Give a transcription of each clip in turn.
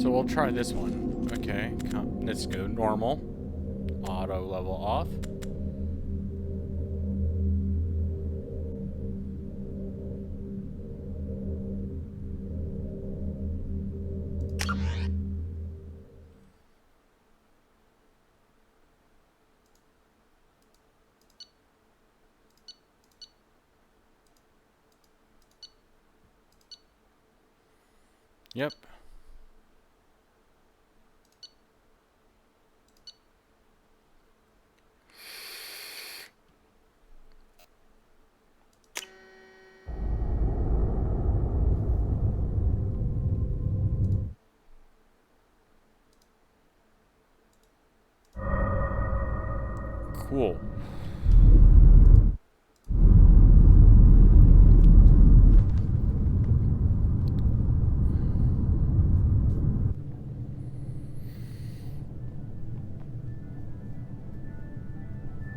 So we'll try this one. Okay, let's go normal. Auto level off. Yep. Cool.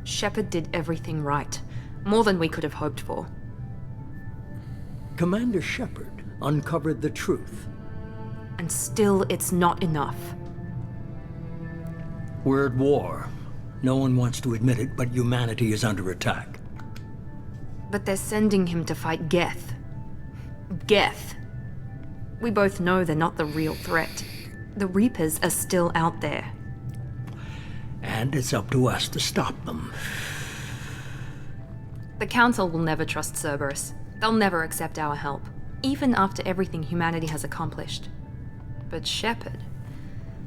Shepard did everything right. More than we could have hoped for. Commander Shepard uncovered the truth. And still, it's not enough. We're at war. No one wants to admit it, but humanity is under attack. But they're sending him to fight Geth. Geth. We both know they're not the real threat. The Reapers are still out there. And it's up to us to stop them. The Council will never trust Cerberus. They'll never accept our help, even after everything humanity has accomplished. But Shepard,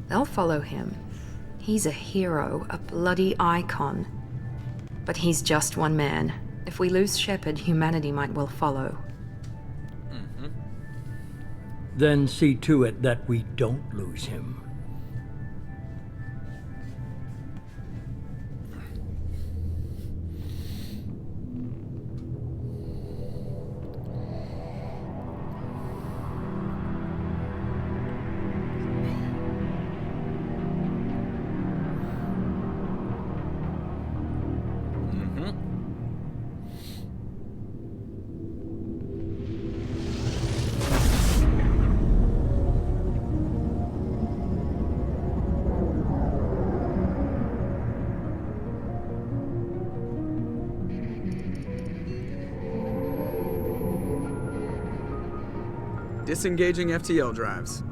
they'll follow him. He's a hero, a bloody icon. But he's just one man. If we lose Shepard, humanity might well follow. Then see to it that we don't lose him. Disengaging FTL drives.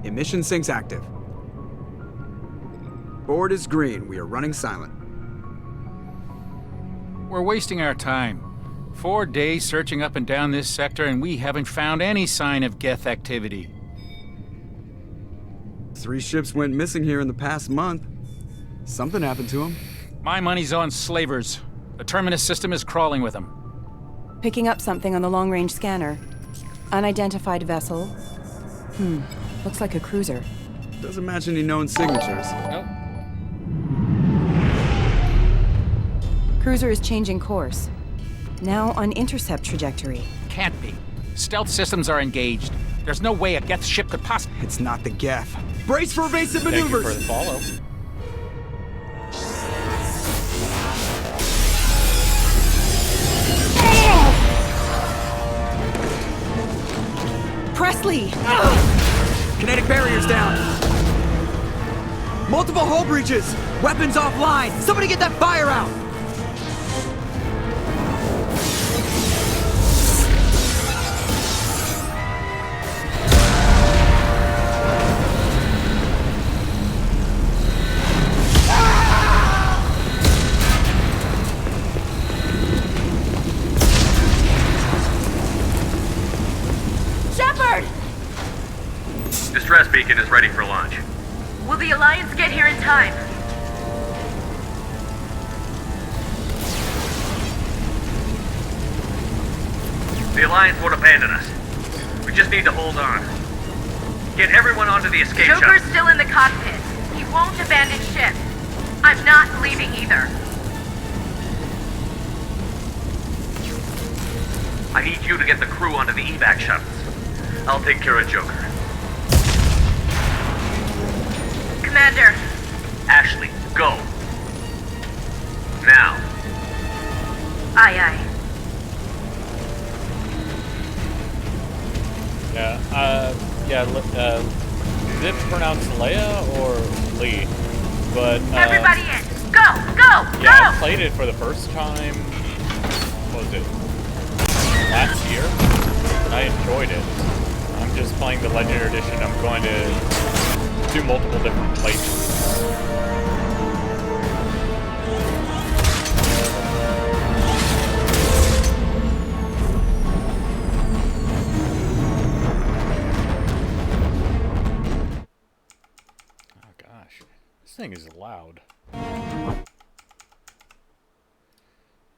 Emission sinks active. Board is green. We are running silent. We're wasting our time. 4 days searching up and down this sector, and we haven't found any sign of Geth activity. 3 ships went missing here in the past month. Something happened to them. My money's on slavers. The Terminus system is crawling with them. Picking up something on the long-range scanner. Unidentified vessel. Looks like a cruiser. Doesn't match any known signatures. Nope. Cruiser is changing course. Now on intercept trajectory. Can't be. Stealth systems are engaged. There's no way a Geth ship could possibly... It's not the Geth. Brace for evasive Thank you maneuvers! for the follow. Presley! Kinetic barriers down. Multiple hull breaches. Weapons offline. Somebody get that fire out. Shepard! Distress beacon is ready for launch. Will the Alliance get here in time? The Alliance won't abandon us. We just need to hold on. Get everyone onto the escape Joker's shuttle. still in the cockpit. He won't abandon ship. I'm not leaving either. I need you to get the crew onto the evac shuttles. I'll take care of Joker. Commander. Ashley, go. Now. Aye, aye. is it pronounced Leia or Lee? But Everybody in! Go! Go! yeah, I Go! played it for the first time. What was it? Last year, and I enjoyed it. I'm just playing the Legendary Edition. I'm going to do multiple different playthroughs. Oh gosh, this thing is loud.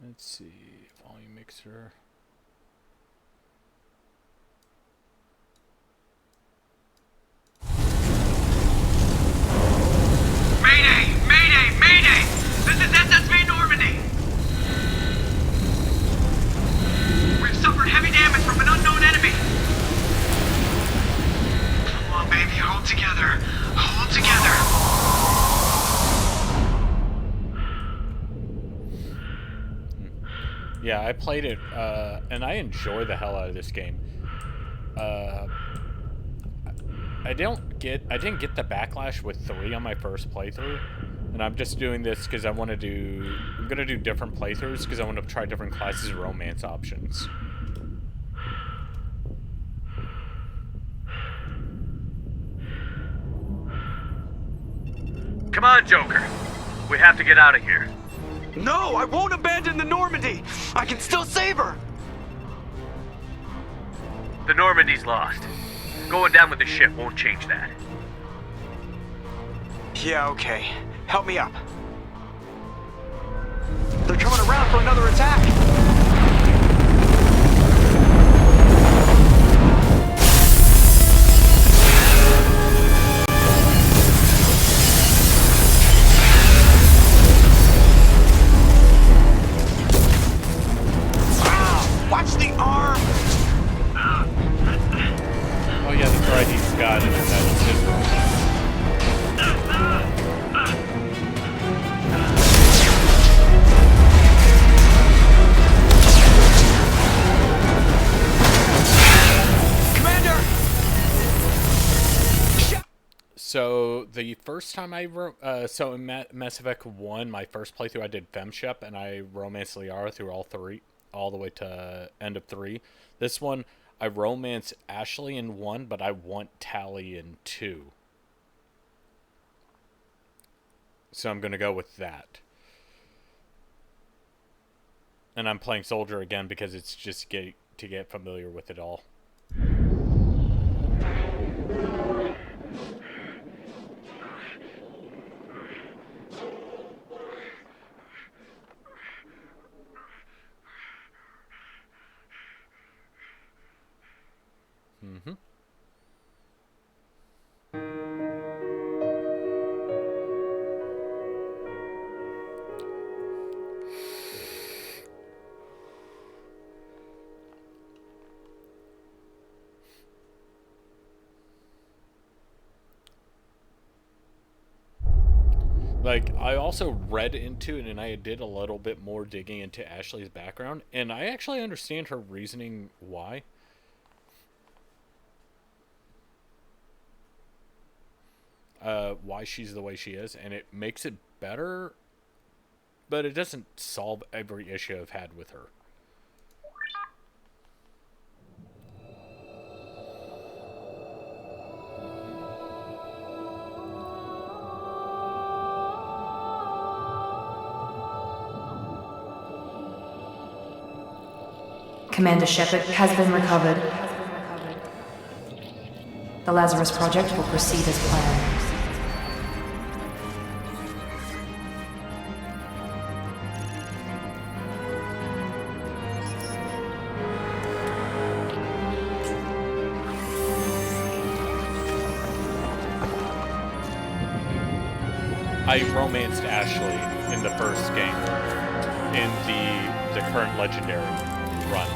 Let's see, volume mixer. Mayday! Mayday! Mayday! This is SSV Normandy! We've suffered heavy damage from an unknown enemy! Come on, baby, hold together. Hold together. Yeah, I played it, and I enjoy the hell out of this game. I didn't get the backlash with 3 on my first playthrough, and I'm just doing this because I'm gonna do different playthroughs because I want to try different classes of romance options. Come on, Joker. We have to get out of here. No, I won't abandon the Normandy. I can still save her. The Normandy's lost. Going down with the ship won't change that. Yeah, okay. Help me up. They're coming around for another attack. Watch the arm! Oh yeah, that's right, he's got it. That's his Commander! So the first time I so in Mass Effect 1, my first playthrough, I did FemShep, and I romanced Liara through all the way to end of 3. This one, I romance Ashley in 1, but I want Tally in 2. So I'm gonna go with that. And I'm playing Soldier again because it's just to get familiar with it all. Mm-hmm. Like, I also read into it, and I did a little bit more digging into Ashley's background, and I actually understand her reasoning why. Why she's the way she is, and it makes it better, but it doesn't solve every issue I've had with her. Commander Shepard has been recovered. The Lazarus Project will proceed as planned. I romanced Ashley in the first game, in the current Legendary run.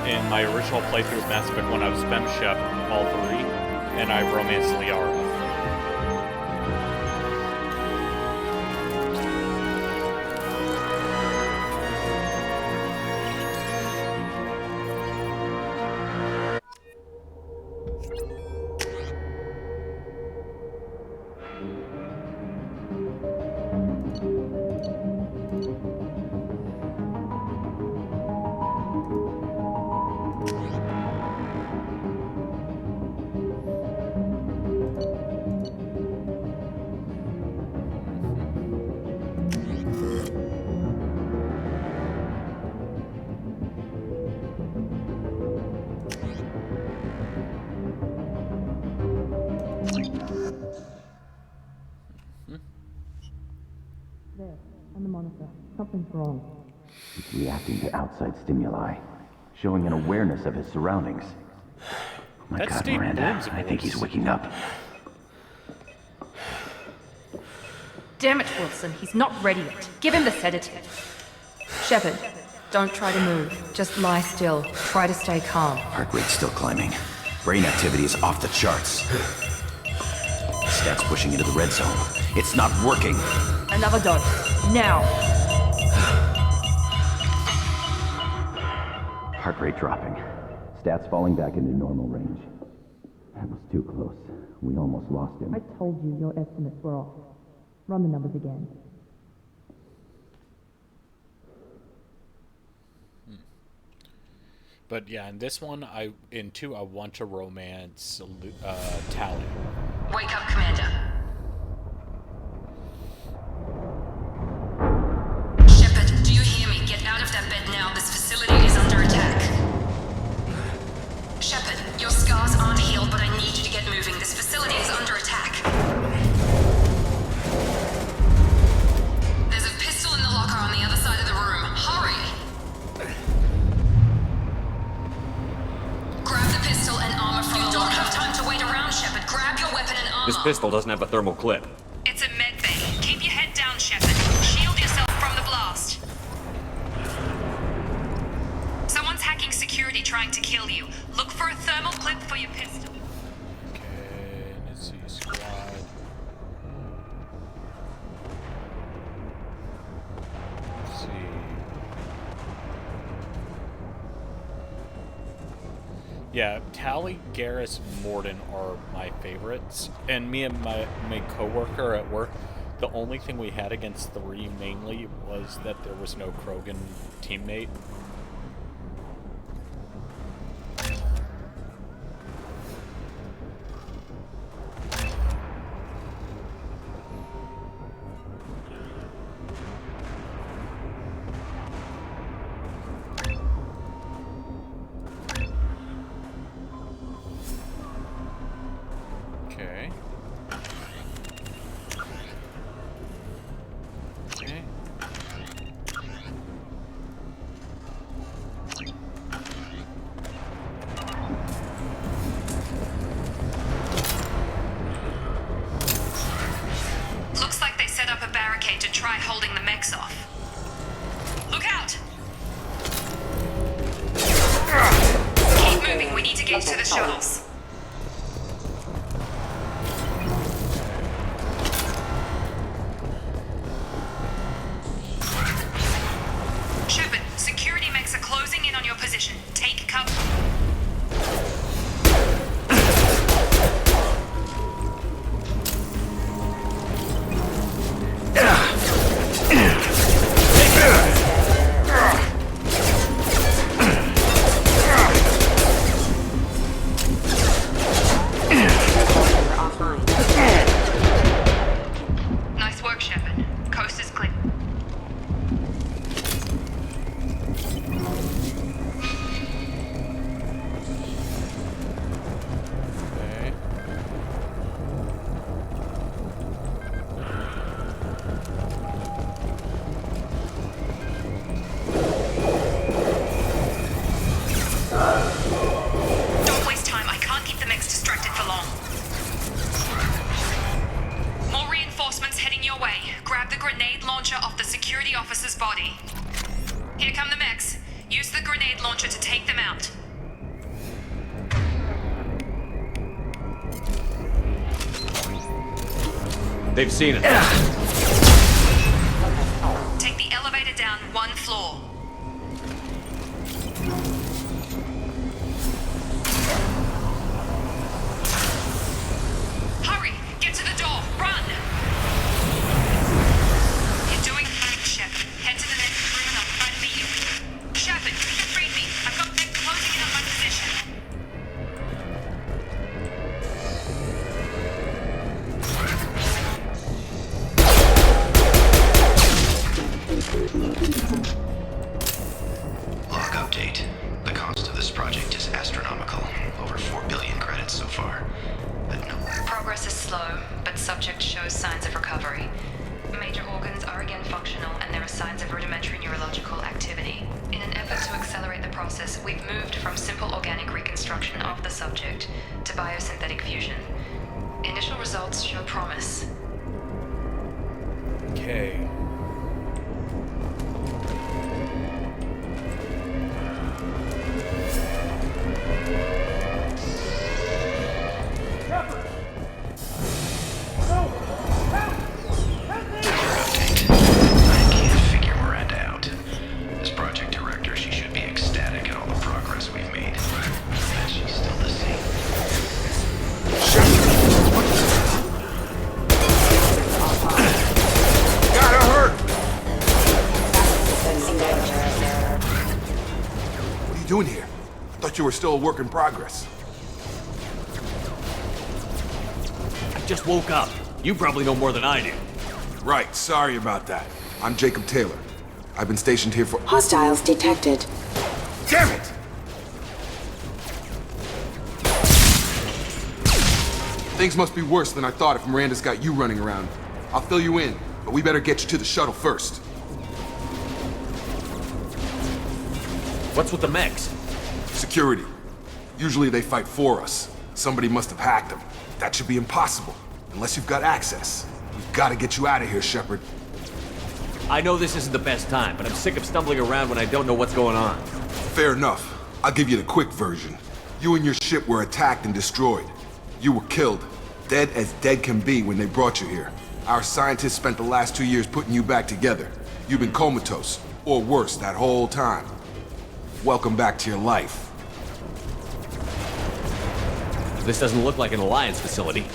In my original playthrough of Mass Effect 1, I was FemShep all 3, and I romanced Liara. Something's wrong. He's reacting to outside stimuli, showing an awareness of his surroundings. Oh my That's God, Steve Miranda, Bloom's I think he's voice. waking up. Damn it, Wilson, he's not ready yet. Give him the sedative. Shepard, don't try to move. Just lie still. Try to stay calm. Heart rate's still climbing. Brain activity is off the charts. Stats pushing into the red zone. It's not working. Another dose. Now. Heart rate dropping. Stats falling back into normal range. That was too close. We almost lost him. I told you your estimates were off. Run the numbers again. But yeah, in this one, in 2, I want to romance Tally. Wake up, Commander. Shepard, do you hear me? Get out of that bed now. This facility is under attack. Shepard, your scars aren't healed, but I need you to get moving. This facility is under attack. There's a pistol in the locker on the other side of the room. Hurry! Grab the pistol and armor from the locker. You don't have time to wait around, Shepard. Grab your weapon and armor. This pistol doesn't have a thermal clip. It's a med bay. Keep your head down, Shepard. Shield yourself from the blast. Someone's hacking security trying to kill you. Look for a thermal clip for your pistol. Okay, let's see, squad. Let's see. Yeah, Tally, Garrus, Morden are my favorites. And me and my coworker at work, the only thing we had against 3 mainly was that there was no Krogan teammate. Okay. Okay. Looks like they set up a barricade to try holding the mechs off. Look out! Keep moving, we need to get to the shuttles. Shepard, security mechs are closing in on your position. Take cover. Nice work, Shepard. Coast is clear. Okay. Don't waste time. I can't keep the mechs distracted for long. More reinforcements heading your way. Grab the grenade launcher off the security officer's body. Here come the mechs. Use the grenade launcher to take them out. They've seen it. Take the elevator down 1 floor. Hurry! Get to the door! Run! You're doing fine, Shepard. Head to the next room and I'll try to meet you. Shepard, read me. I've got mech closing in on my position. Log update. we've moved from simple organic reconstruction of the subject to biosynthetic fusion. Initial results show promise. Okay. Doing here? I thought you were still a work in progress. I just woke up. You probably know more than I do. Right, sorry about that. I'm Jacob Taylor. I've been stationed here for— Hostiles detected. Damn it! Things must be worse than I thought if Miranda's got you running around. I'll fill you in, but we better get you to the shuttle first. What's with the mechs? Security. Usually they fight for us. Somebody must have hacked them. That should be impossible, unless you've got access. We've got to get you out of here, Shepard. I know this isn't the best time, but I'm sick of stumbling around when I don't know what's going on. Fair enough. I'll give you the quick version. You and your ship were attacked and destroyed. You were killed. Dead as dead can be when they brought you here. Our scientists spent the last 2 years putting you back together. You've been comatose, or worse, that whole time. Welcome back to your life. This doesn't look like an Alliance facility.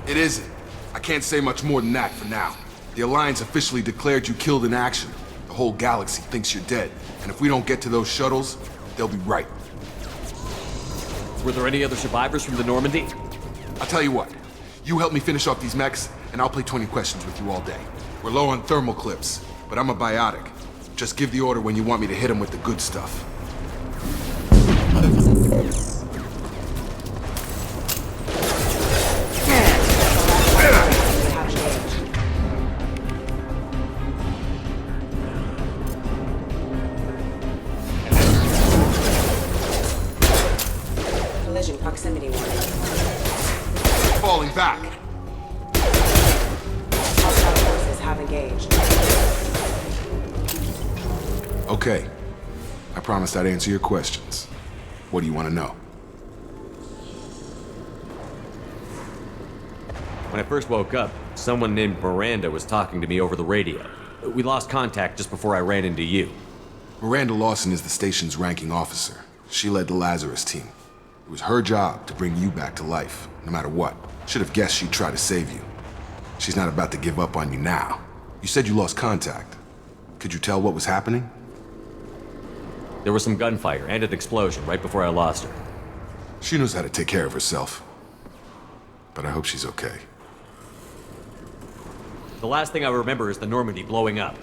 It isn't. I can't say much more than that for now. The Alliance officially declared you killed in action. The whole galaxy thinks you're dead. And if we don't get to those shuttles, they'll be right. Were there any other survivors from the Normandy? I'll tell you what. You help me finish off these mechs, and I'll play 20 questions with you all day. We're low on thermal clips, but I'm a biotic. Just give the order when you want me to hit them with the good stuff. Collision proximity warning. Falling back. Hostile forces have engaged. Okay. I promised I'd answer your questions. What do you want to know? When I first woke up, someone named Miranda was talking to me over the radio. We lost contact just before I ran into you. Miranda Lawson is the station's ranking officer. She led the Lazarus team. It was her job to bring you back to life, no matter what. Should have guessed she'd try to save you. She's not about to give up on you now. You said you lost contact. Could you tell what was happening? There was some gunfire and an explosion right before I lost her. She knows how to take care of herself. But I hope she's okay. The last thing I remember is the Normandy blowing up.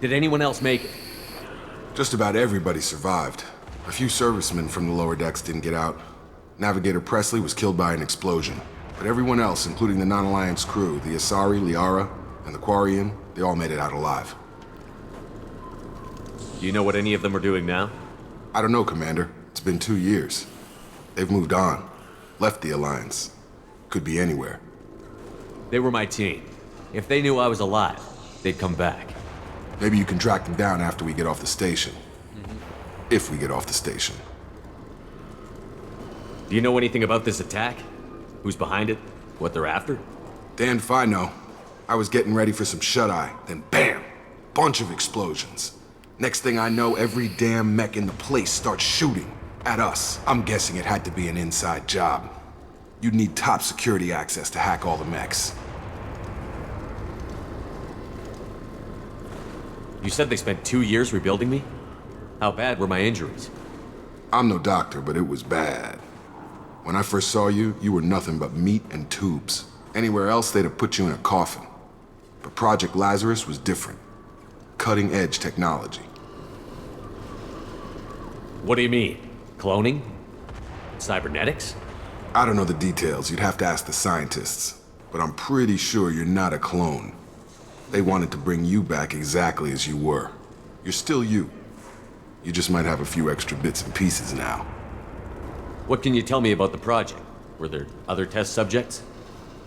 Did anyone else make it? Just about everybody survived. A few servicemen from the lower decks didn't get out. Navigator Presley was killed by an explosion. But everyone else, including the non-Alliance crew, the Asari, Liara, and the Quarian, they all made it out alive. Do you know what any of them are doing now? I don't know, Commander. It's been 2 years. They've moved on. Left the Alliance. Could be anywhere. They were my team. If they knew I was alive, they'd come back. Maybe you can track them down after we get off the station. If we get off the station. Do you know anything about this attack? Who's behind it? What they're after? Damned if I know. I was getting ready for some shut-eye, then bam! Bunch of explosions. Next thing I know, every damn mech in the place starts shooting at us. I'm guessing it had to be an inside job. You'd need top security access to hack all the mechs. You said they spent 2 years rebuilding me? How bad were my injuries? I'm no doctor, but it was bad. When I first saw you, you were nothing but meat and tubes. Anywhere else, they'd have put you in a coffin. But Project Lazarus was different. Cutting-edge technology. What do you mean? Cloning? Cybernetics? I don't know the details. You'd have to ask the scientists. But I'm pretty sure you're not a clone. They wanted to bring you back exactly as you were. You're still you. You just might have a few extra bits and pieces now. What can you tell me about the project? Were there other test subjects?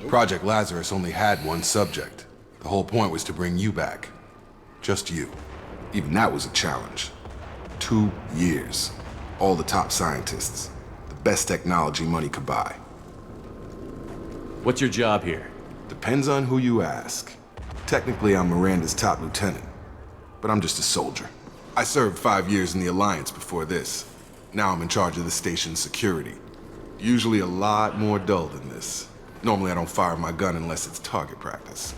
Project Lazarus only had one subject. The whole point was to bring you back. Just you. Even that was a challenge. 2 years. All the top scientists. The best technology money could buy. What's your job here? Depends on who you ask. Technically, I'm Miranda's top lieutenant. But I'm just a soldier. I served 5 years in the Alliance before this. Now I'm in charge of the station's security. Usually a lot more dull than this. Normally I don't fire my gun unless it's target practice.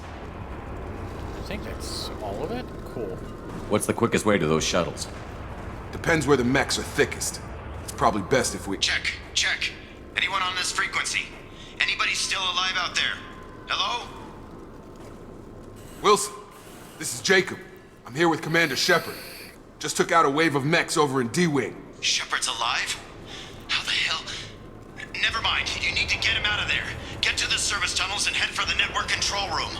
I think that's all of it? Cool. What's the quickest way to those shuttles? Depends where the mechs are thickest. It's probably best if we... Check. Anyone on this frequency? Anybody still alive out there? Hello? Wilson, this is Jacob. I'm here with Commander Shepard. Just took out a wave of mechs over in D-Wing. Shepard's alive? How the hell? Never mind. You need to get him out of there. Get to the service tunnels and head for the network control room.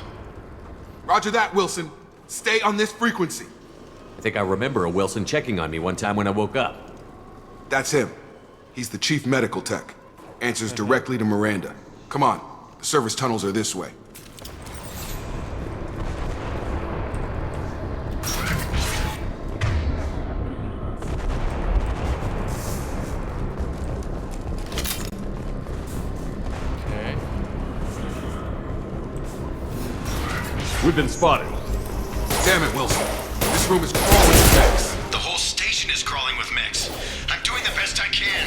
Roger that, Wilson. Stay on this frequency. I think I remember a Wilson checking on me one time when I woke up. That's him. He's the chief medical tech. Answers directly to Miranda. Come on. The service tunnels are this way. We've been spotted. Damn it, Wilson. This room is crawling with mechs. The whole station is crawling with mechs. I'm doing the best I can.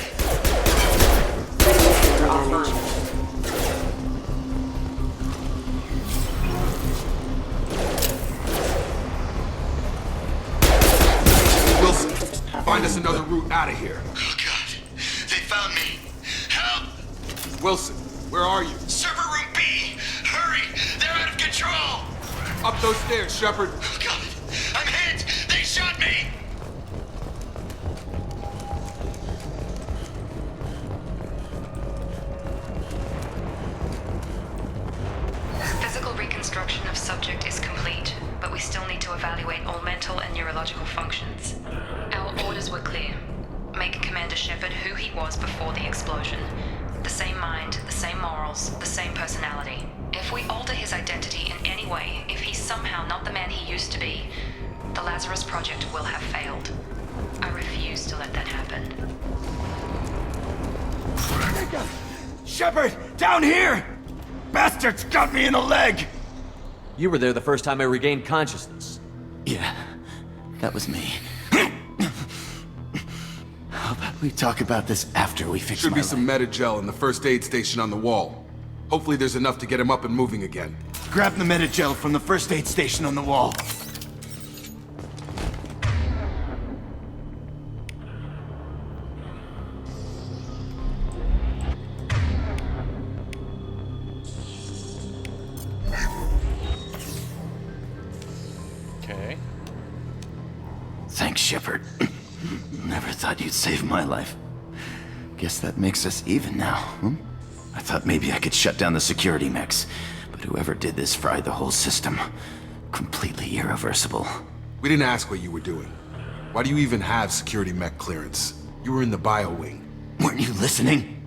Wilson, find us another route out of here. Oh, God. They found me. Help! Wilson, where are you? Server room B! Hurry! They're out of control! Up those stairs, Shepard. Oh, God! I'm hit! They shot me! Physical reconstruction of subject is complete, but we still need to evaluate all mental and neurological functions. Our orders were clear. Make Commander Shepard who he was before the explosion. The same mind, the same morals, the same personality. If we alter his identity in any way, if he's somehow not the man he used to be, the Lazarus Project will have failed. I refuse to let that happen. Shepard! Down here! Bastards got me in the leg! You were there the first time I regained consciousness. Yeah, that was me. How about we talk about this after we fix Should my be some leg? Metagel in the first aid station on the wall. Hopefully there's enough to get him up and moving again. Grab the Metagel from the first aid station on the wall. Okay. Thanks, Shepard. Never thought you'd save my life. Guess that makes us even now, hmm? I thought maybe I could shut down the security mechs, but whoever did this fried the whole system. Completely irreversible. We didn't ask what you were doing. Why do you even have security mech clearance? You were in the bio wing. Weren't you listening?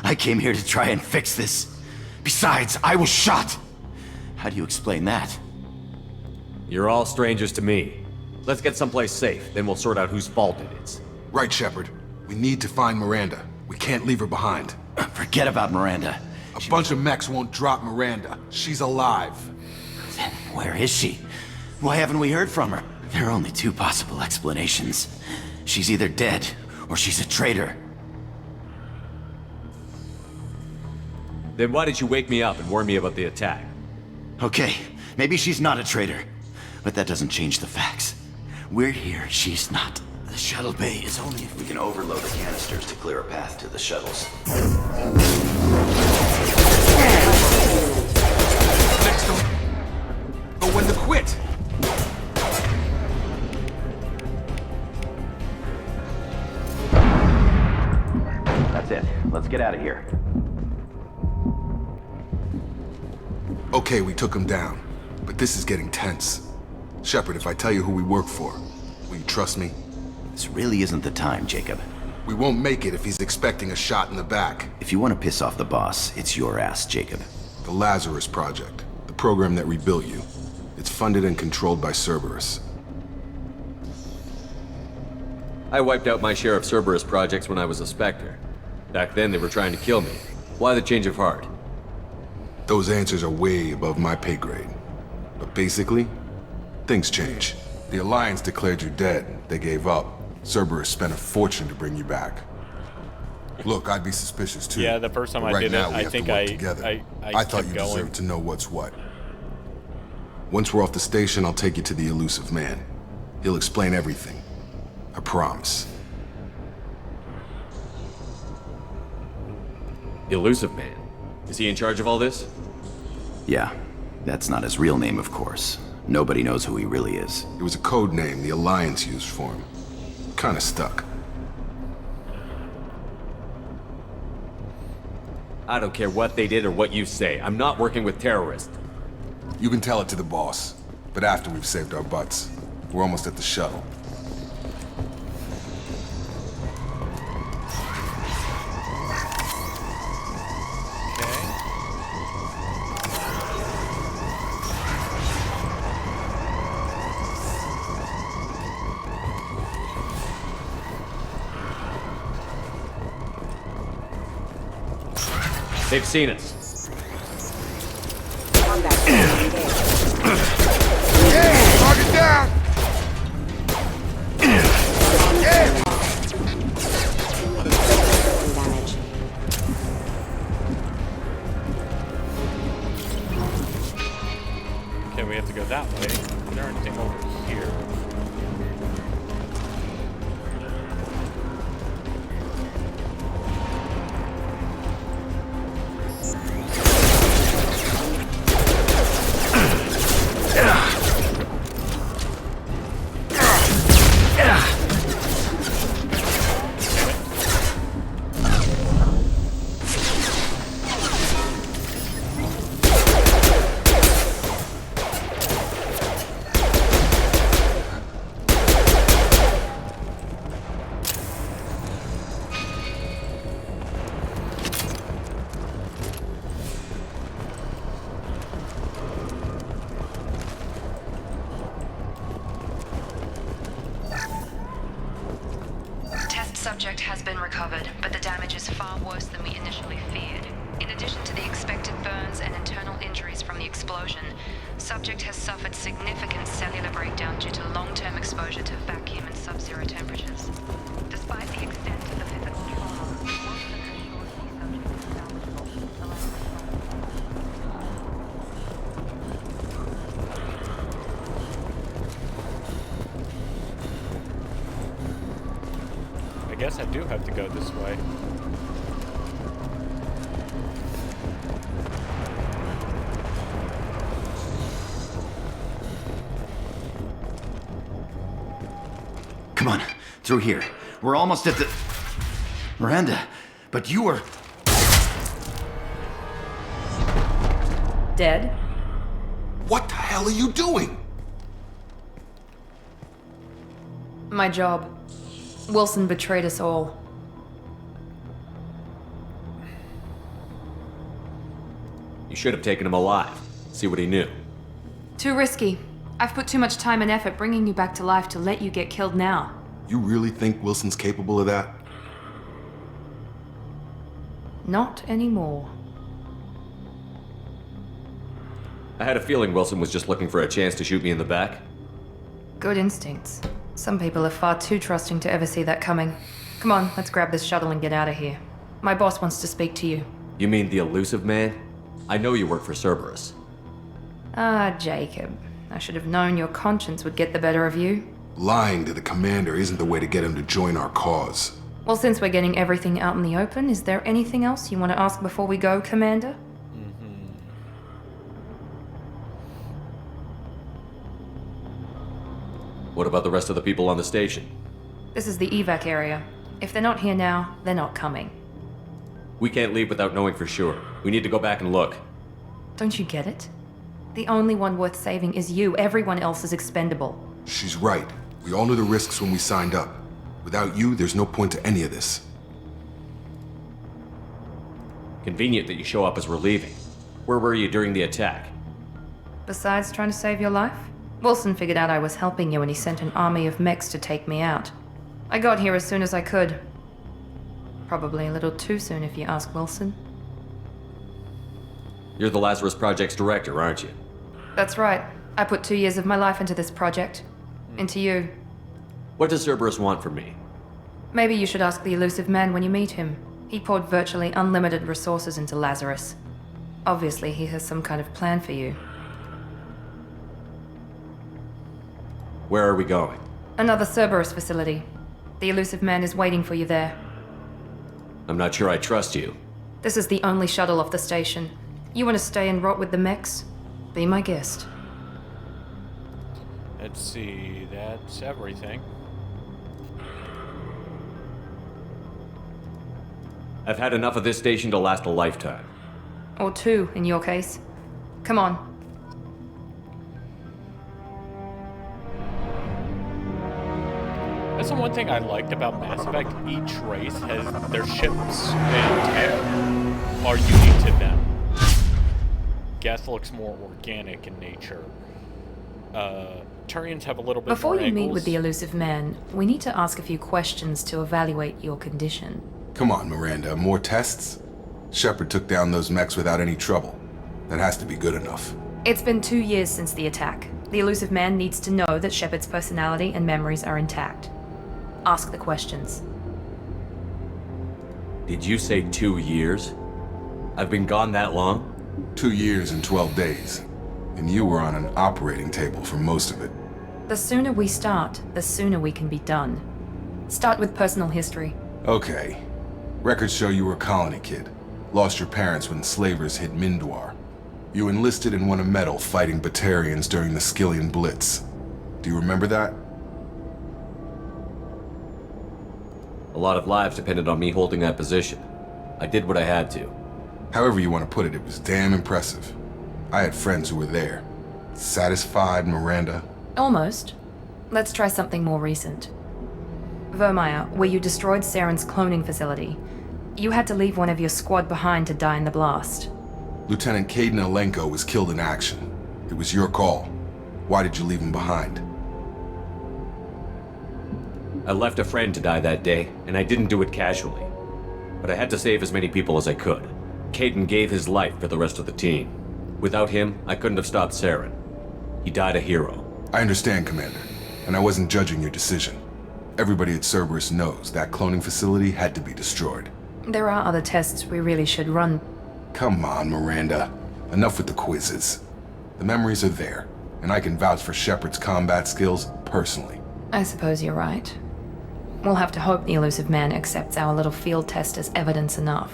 I came here to try and fix this. Besides, I was shot! How do you explain that? You're all strangers to me. Let's get someplace safe, then we'll sort out whose fault it is. Right, Shepard. We need to find Miranda. We can't leave her behind. Forget about Miranda. A bunch of mechs won't drop Miranda. She's alive. Then where is she? Why haven't we heard from her? There are only two possible explanations. She's either dead, or she's a traitor. Then why did you wake me up and warn me about the attack? Okay, maybe she's not a traitor. But that doesn't change the facts. We're here, she's not. The shuttle bay is only if we can overload the canisters to clear a path to the shuttles. Next door. But when to quit? That's it. Let's get out of here. Okay, we took him down. But this is getting tense. Shepard, if I tell you who we work for, will you trust me? This really isn't the time, Jacob. We won't make it if he's expecting a shot in the back. If you want to piss off the boss, it's your ass, Jacob. The Lazarus Project, the program that rebuilt you. It's funded and controlled by Cerberus. I wiped out my share of Cerberus projects when I was a Spectre. Back then, they were trying to kill me. Why the change of heart? Those answers are way above my pay grade. But basically, things change. The Alliance declared you dead. They gave up. Cerberus spent a fortune to bring you back. Look, I'd be suspicious too. Yeah, the first time but I did now it, we I have think to work I together. I thought kept you going. deserved to know what's what. Once we're off the station, I'll take you to the elusive man. He'll explain everything. I promise. Elusive Man? Is he in charge of all this? Yeah, that's not his real name, of course. Nobody knows who he really is. It was a code name the Alliance used for him. Kinda stuck. I don't care what they did or what you say. I'm not working with terrorists. You can tell it to the boss, but after we've saved our butts. We're almost at the shuttle. They've seen us. Target down! Okay, we have to go that way. Is there anything over here? Subject has been recovered, but the damage is far worse than we initially feared. In addition to the expected burns and internal injuries from the explosion, subject has suffered significant cellular breakdown due to long-term exposure to vacuum and sub-zero temperatures. Despite the extent of the physical trauma, Wilson assures the subject is salvageable, allowing I guess I do have to go this way. Come on, through here. We're almost at the... Miranda, but you were... Dead? What the hell are you doing? My job. Wilson betrayed us all. You should have taken him alive. See what he knew. Too risky. I've put too much time and effort bringing you back to life to let you get killed now. You really think Wilson's capable of that? Not anymore. I had a feeling Wilson was just looking for a chance to shoot me in the back. Good instincts. Some people are far too trusting to ever see that coming. Come on, let's grab this shuttle and get out of here. My boss wants to speak to you. You mean the elusive man? I know you work for Cerberus. Ah, Jacob. I should have known your conscience would get the better of you. Lying to the commander isn't the way to get him to join our cause. Well, since we're getting everything out in the open, is there anything else you want to ask before we go, Commander? What about the rest of the people on the station? This is the evac area. If they're not here now, they're not coming. We can't leave without knowing for sure. We need to go back and look. Don't you get it? The only one worth saving is you. Everyone else is expendable. She's right. We all knew the risks when we signed up. Without you, there's no point to any of this. Convenient that you show up as we're leaving. Where were you during the attack? Besides trying to save your life, Wilson figured out I was helping you and he sent an army of mechs to take me out. I got here as soon as I could. Probably a little too soon if you ask Wilson. You're the Lazarus Project's director, aren't you? That's right. I put 2 years of my life into this project. Into you. What does Cerberus want from me? Maybe you should ask the elusive man when you meet him. He poured virtually unlimited resources into Lazarus. Obviously, he has some kind of plan for you. Where are we going? Another Cerberus facility. The elusive man is waiting for you there. I'm not sure I trust you. This is the only shuttle off the station. You want to stay and rot with the mechs? Be my guest. Let's see, that's everything. I've had enough of this station to last a lifetime. Or 2, in your case. Come on. That's the one thing I liked about Mass Effect. Each race has their ships and tech are unique to them. Geth looks more organic in nature. Turians have a little bit Before more you meet angles. with the elusive man, we need to ask a few questions to evaluate your condition. Come on, Miranda, more tests? Shepard took down those mechs without any trouble. That has to be good enough. It's been 2 years since the attack. The elusive man needs to know that Shepard's personality and memories are intact. Ask the questions. Did you say 2 years? I've been gone that long? 2 years and 12 days. And you were on an operating table for most of it. The sooner we start, the sooner we can be done. Start with personal history. Okay. Records show you were a colony kid. Lost your parents when slavers hit Mindwar. You enlisted and won a medal fighting Batarians during the Skillian Blitz. Do you remember that? A lot of lives depended on me holding that position. I did what I had to. However you want to put it, it was damn impressive. I had friends who were there. Satisfied, Miranda? Almost. Let's try something more recent. Vermeer, where you destroyed Saren's cloning facility. You had to leave one of your squad behind to die in the blast. Lieutenant Caden Alenko was killed in action. It was your call. Why did you leave him behind? I left a friend to die that day, and I didn't do it casually. But I had to save as many people as I could. Caden gave his life for the rest of the team. Without him, I couldn't have stopped Saren. He died a hero. I understand, Commander, and I wasn't judging your decision. Everybody at Cerberus knows that cloning facility had to be destroyed. There are other tests we really should run. Come on, Miranda. Enough with the quizzes. The memories are there, and I can vouch for Shepard's combat skills personally. I suppose you're right. We'll have to hope the elusive man accepts our little field test as evidence enough.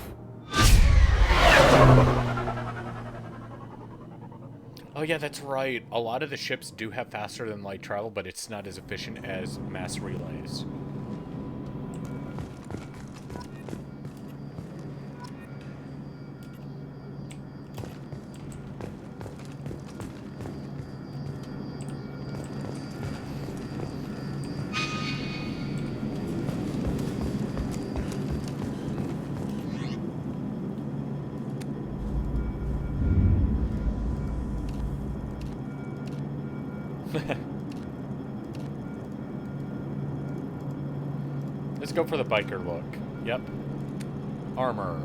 Oh yeah, that's right. A lot of the ships do have faster than light travel, but it's not as efficient as mass relays. Let's go for the biker look. Yep. Armor.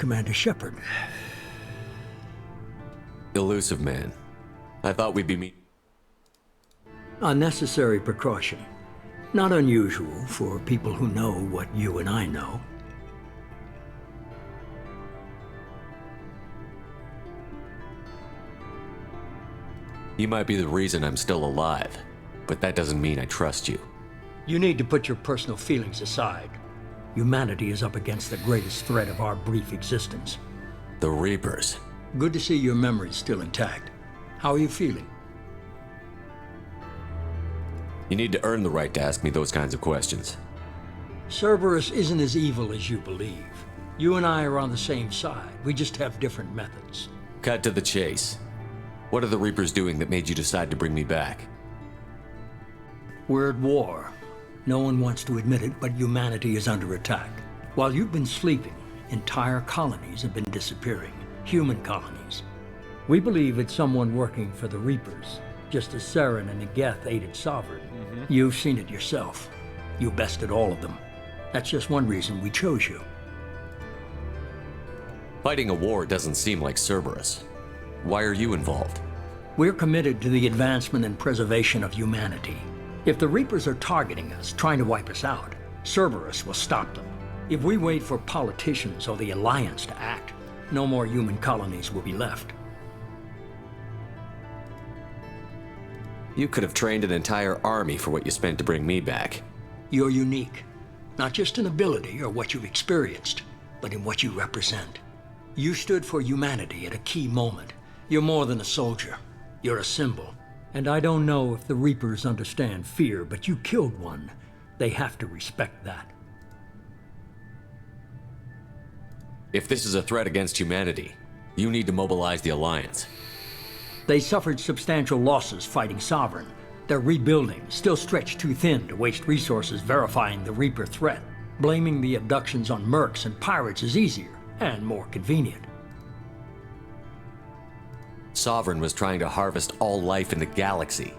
Commander Shepard. Elusive man. I thought we'd be A necessary precaution. Not unusual for people who know what you and I know. You might be the reason I'm still alive, but that doesn't mean I trust you. You need to put your personal feelings aside. Humanity is up against the greatest threat of our brief existence. The Reapers. Good to see your memory's still intact. How are you feeling? You need to earn the right to ask me those kinds of questions. Cerberus isn't as evil as you believe. You and I are on the same side. We just have different methods. Cut to the chase. What are the Reapers doing that made you decide to bring me back? We're at war. No one wants to admit it, but humanity is under attack. While you've been sleeping, entire colonies have been disappearing. Human colonies. We believe it's someone working for the Reapers, just as Saren and Geth aided Sovereign. You've seen it yourself. You bested all of them. That's just one reason we chose you. Fighting a war doesn't seem like Cerberus. Why are you involved? We're committed to the advancement and preservation of humanity. If the Reapers are targeting us, trying to wipe us out, Cerberus will stop them. If we wait for politicians or the Alliance to act, no more human colonies will be left. You could have trained an entire army for what you spent to bring me back. You're unique. Not just in ability or what you've experienced, but in what you represent. You stood for humanity at a key moment. You're more than a soldier. You're a symbol. And I don't know if the Reapers understand fear, but you killed one. They have to respect that. If this is a threat against humanity, you need to mobilize the Alliance. They suffered substantial losses fighting Sovereign. They're rebuilding, still stretched too thin to waste resources verifying the Reaper threat. Blaming the abductions on mercs and pirates is easier and more convenient. Sovereign was trying to harvest all life in the galaxy.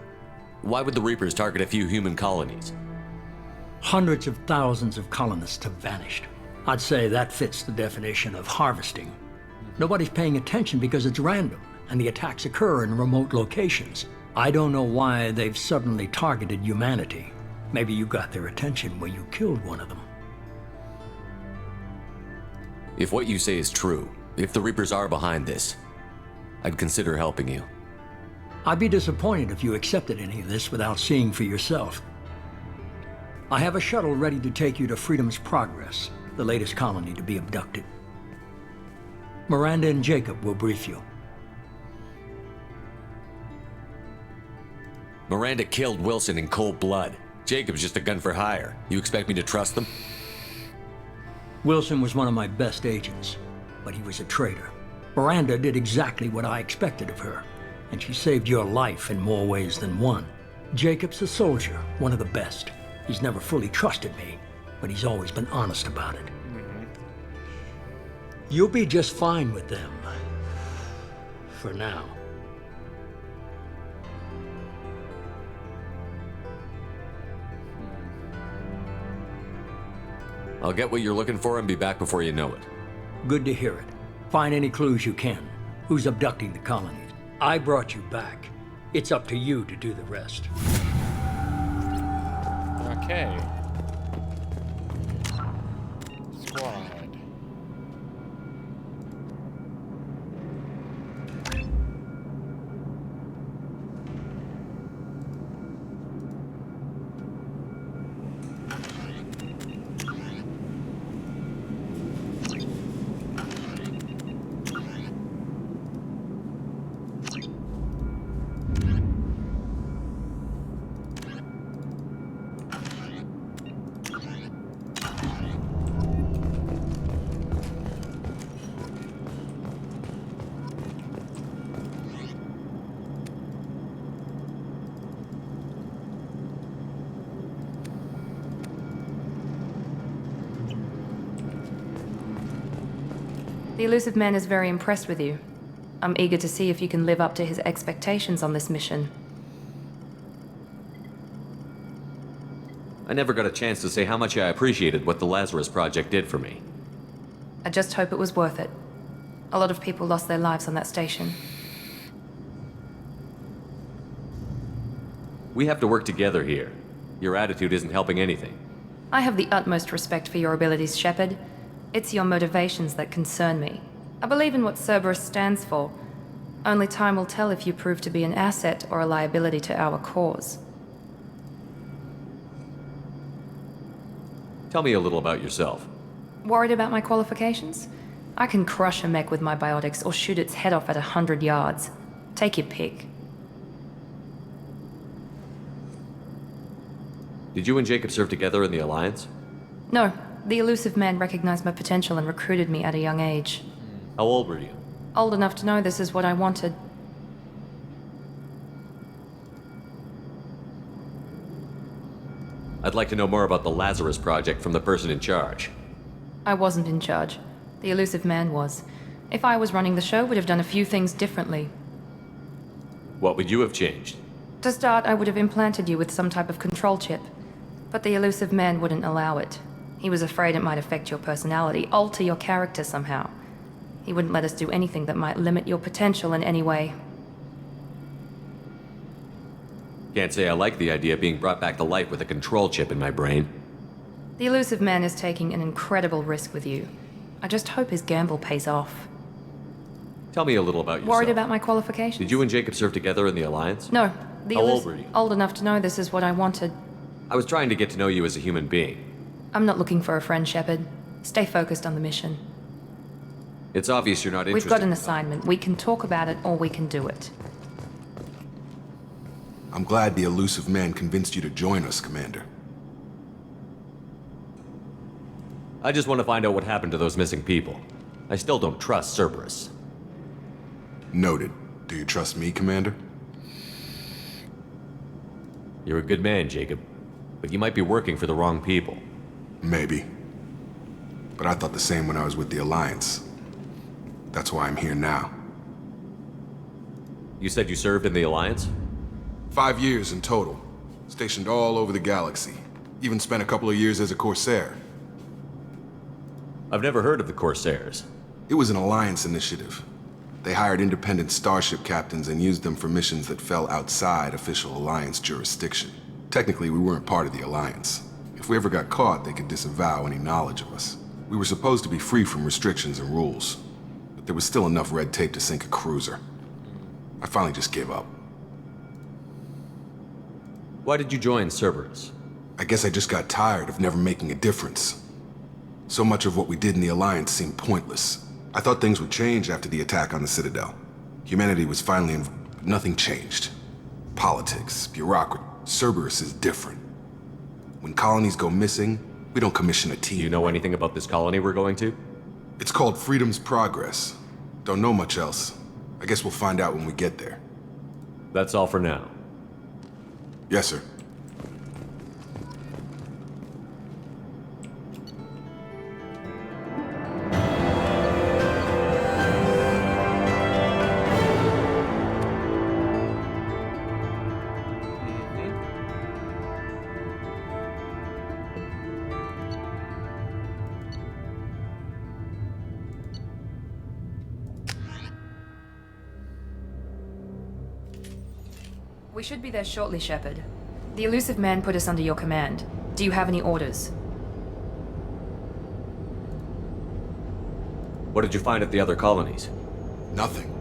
Why would the Reapers target a few human colonies? Hundreds of thousands of colonists have vanished. I'd say that fits the definition of harvesting. Nobody's paying attention because it's random, and the attacks occur in remote locations. I don't know why they've suddenly targeted humanity. Maybe you got their attention when you killed one of them. If what you say is true, if the Reapers are behind this, I'd consider helping you. I'd be disappointed if you accepted any of this without seeing for yourself. I have a shuttle ready to take you to Freedom's Progress, the latest colony to be abducted. Miranda and Jacob will brief you. Miranda killed Wilson in cold blood. Jacob's just a gun for hire. You expect me to trust them? Wilson was one of my best agents, but he was a traitor. Miranda did exactly what I expected of her, and she saved your life in more ways than one. Jacob's a soldier, one of the best. He's never fully trusted me, but he's always been honest about it. You'll be just fine with them. For now. I'll get what you're looking for and be back before you know it. Good to hear it. Find any clues you can. Who's abducting the colonies? I brought you back. It's up to you to do the rest. Okay. Squad. The elusive man is very impressed with you. I'm eager to see if you can live up to his expectations on this mission. I never got a chance to say how much I appreciated what the Lazarus Project did for me. I just hope it was worth it. A lot of people lost their lives on that station. We have to work together here. Your attitude isn't helping anything. I have the utmost respect for your abilities, Shepard. It's your motivations that concern me. I believe in what Cerberus stands for. Only time will tell if you prove to be an asset or a liability to our cause. Tell me a little about yourself. Worried about my qualifications? I can crush a mech with my biotics or shoot its head off at 100 yards. Take your pick. Did you and Jacob serve together in the Alliance? No, the elusive man recognized my potential and recruited me at a young age. How old were you? Old enough to know this is what I wanted. I'd like to know more about the Lazarus Project from the person in charge. I wasn't in charge. The elusive man was. If I was running the show, would have done a few things differently. What would you have changed? To start, I would have implanted you with some type of control chip. But the elusive man wouldn't allow it. He was afraid it might affect your personality, alter your character somehow. He wouldn't let us do anything that might limit your potential in any way. Can't say I like the idea of being brought back to life with a control chip in my brain. The elusive man is taking an incredible risk with you. I just hope his gamble pays off. Tell me a little about yourself. Worried about my qualifications? Did you and Jacob serve together in the Alliance? No. How old were you? Old enough to know this is what I wanted. I was trying to get to know you as a human being. I'm not looking for a friend, Shepard. Stay focused on the mission. It's obvious you're not interested. We've got an assignment. We can talk about it, or we can do it. I'm glad the elusive man convinced you to join us, Commander. I just want to find out what happened to those missing people. I still don't trust Cerberus. Noted. Do you trust me, Commander? You're a good man, Jacob. But you might be working for the wrong people. Maybe. But I thought the same when I was with the Alliance. That's why I'm here now. You said you served in the Alliance? 5 years in total. Stationed all over the galaxy. Even spent a couple of years as a Corsair. I've never heard of the Corsairs. It was an Alliance initiative. They hired independent starship captains and used them for missions that fell outside official Alliance jurisdiction. Technically, we weren't part of the Alliance. If we ever got caught, they could disavow any knowledge of us. We were supposed to be free from restrictions and rules, but there was still enough red tape to sink a cruiser. I finally just gave up. Why did you join Cerberus? I guess I just got tired of never making a difference. So much of what we did in the Alliance seemed pointless. I thought things would change after the attack on the Citadel. Humanity was finally involved, but nothing changed. Politics, bureaucracy. Cerberus is different. When colonies go missing, we don't commission a team. Do you know anything about this colony we're going to? It's called Freedom's Progress. Don't know much else. I guess we'll find out when we get there. That's all for now. Yes, sir. We should be there shortly, Shepard. The elusive man put us under your command. Do you have any orders? What did you find at the other colonies? Nothing.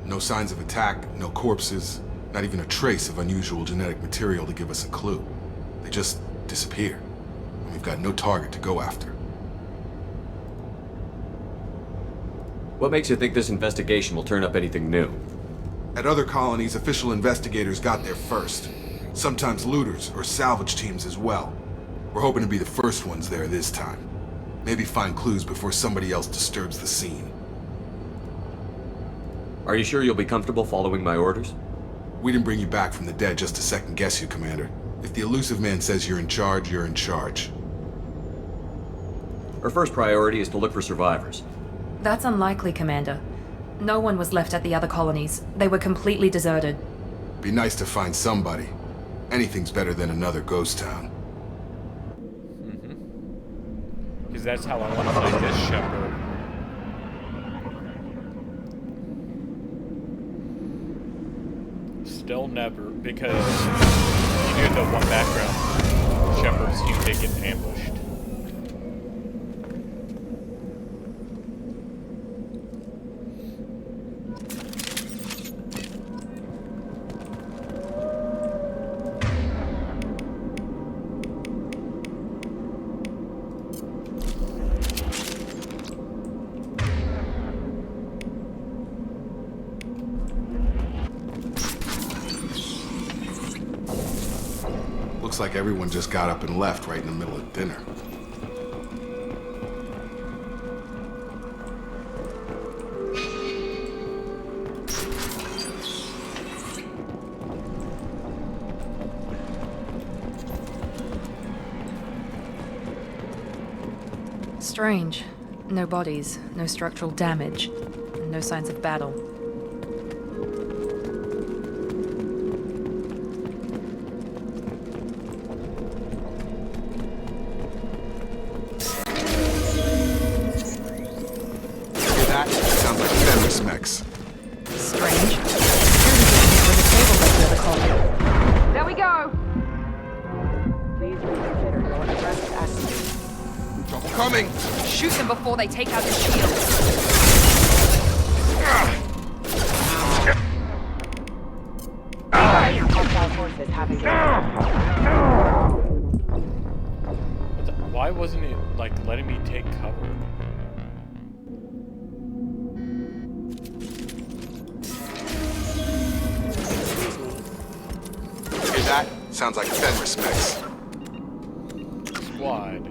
No signs of attack, no corpses, not even a trace of unusual genetic material to give us a clue. They just disappear. And we've got no target to go after. What makes you think this investigation will turn up anything new? At other colonies, official investigators got there first. Sometimes looters or salvage teams as well. We're hoping to be the first ones there this time. Maybe find clues before somebody else disturbs the scene. Are you sure you'll be comfortable following my orders? We didn't bring you back from the dead just to second guess you, Commander. If the elusive man says you're in charge, you're in charge. Our first priority is to look for survivors. That's unlikely, Commander. No one was left at the other colonies. They were completely deserted. Be nice to find somebody. Anything's better than another ghost town. Because that's how I want to fight this Shepard. Still never, because you knew the one background. Shepard's team did get ambushed. Looks like everyone just got up and left right in the middle of dinner. Strange. No bodies, no structural damage, and no signs of battle. Sounds like Cerberus mechs. Strange. Security systems were disabled by the other colony. There we go! Please reconsider your aggressive attitude. Trouble coming! Shoot them before they take out the shield. Hostile forces have engaged. Why wasn't it, like, letting me take cover? Hear that? Sounds like Cerberus mechs. Squad.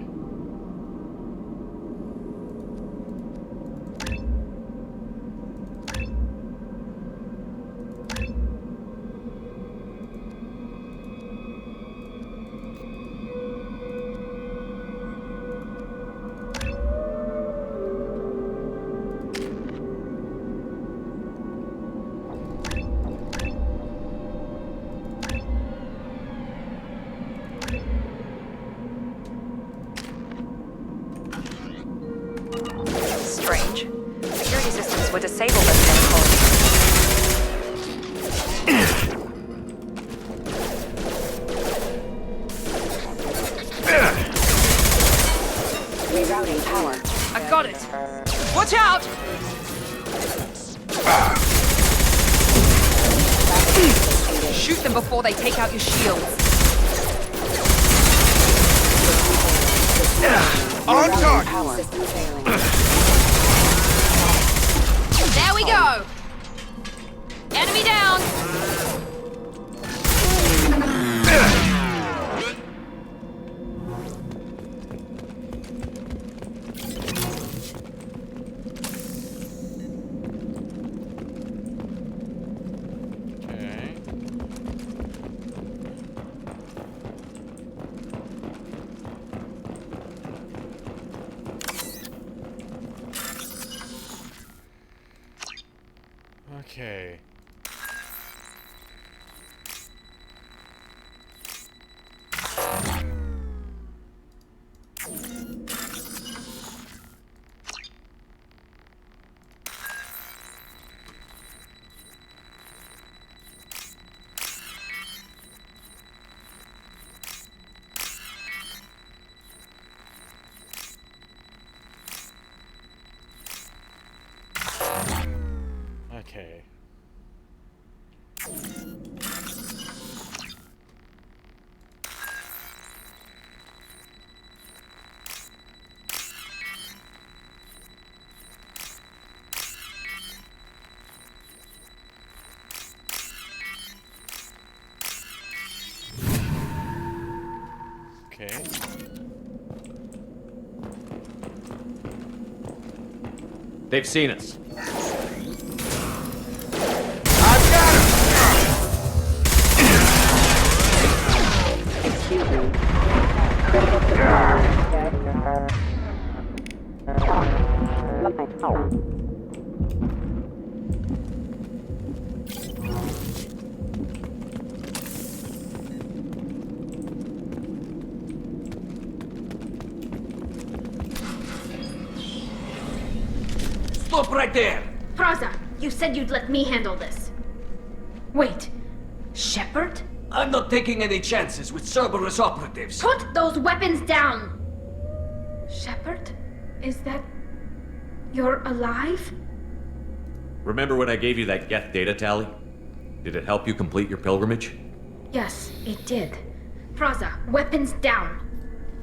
Strange. Security systems were disabled by the other colony. Rerouting power. I got it! Watch out! Shoot them before they take out your shields. On target! Power. System failing. There we go! Enemy down! Okay. Okay. Okay. Okay. They've seen us. Excuse me. Critical Line power. Stop right there! Fraza, you said you'd let me handle this. Wait, Shepard? I'm not taking any chances with Cerberus operatives. Put those weapons down! Shepard? Is that... you're alive? Remember when I gave you that Geth data tally? Did it help you complete your pilgrimage? Yes, it did. Praza, weapons down!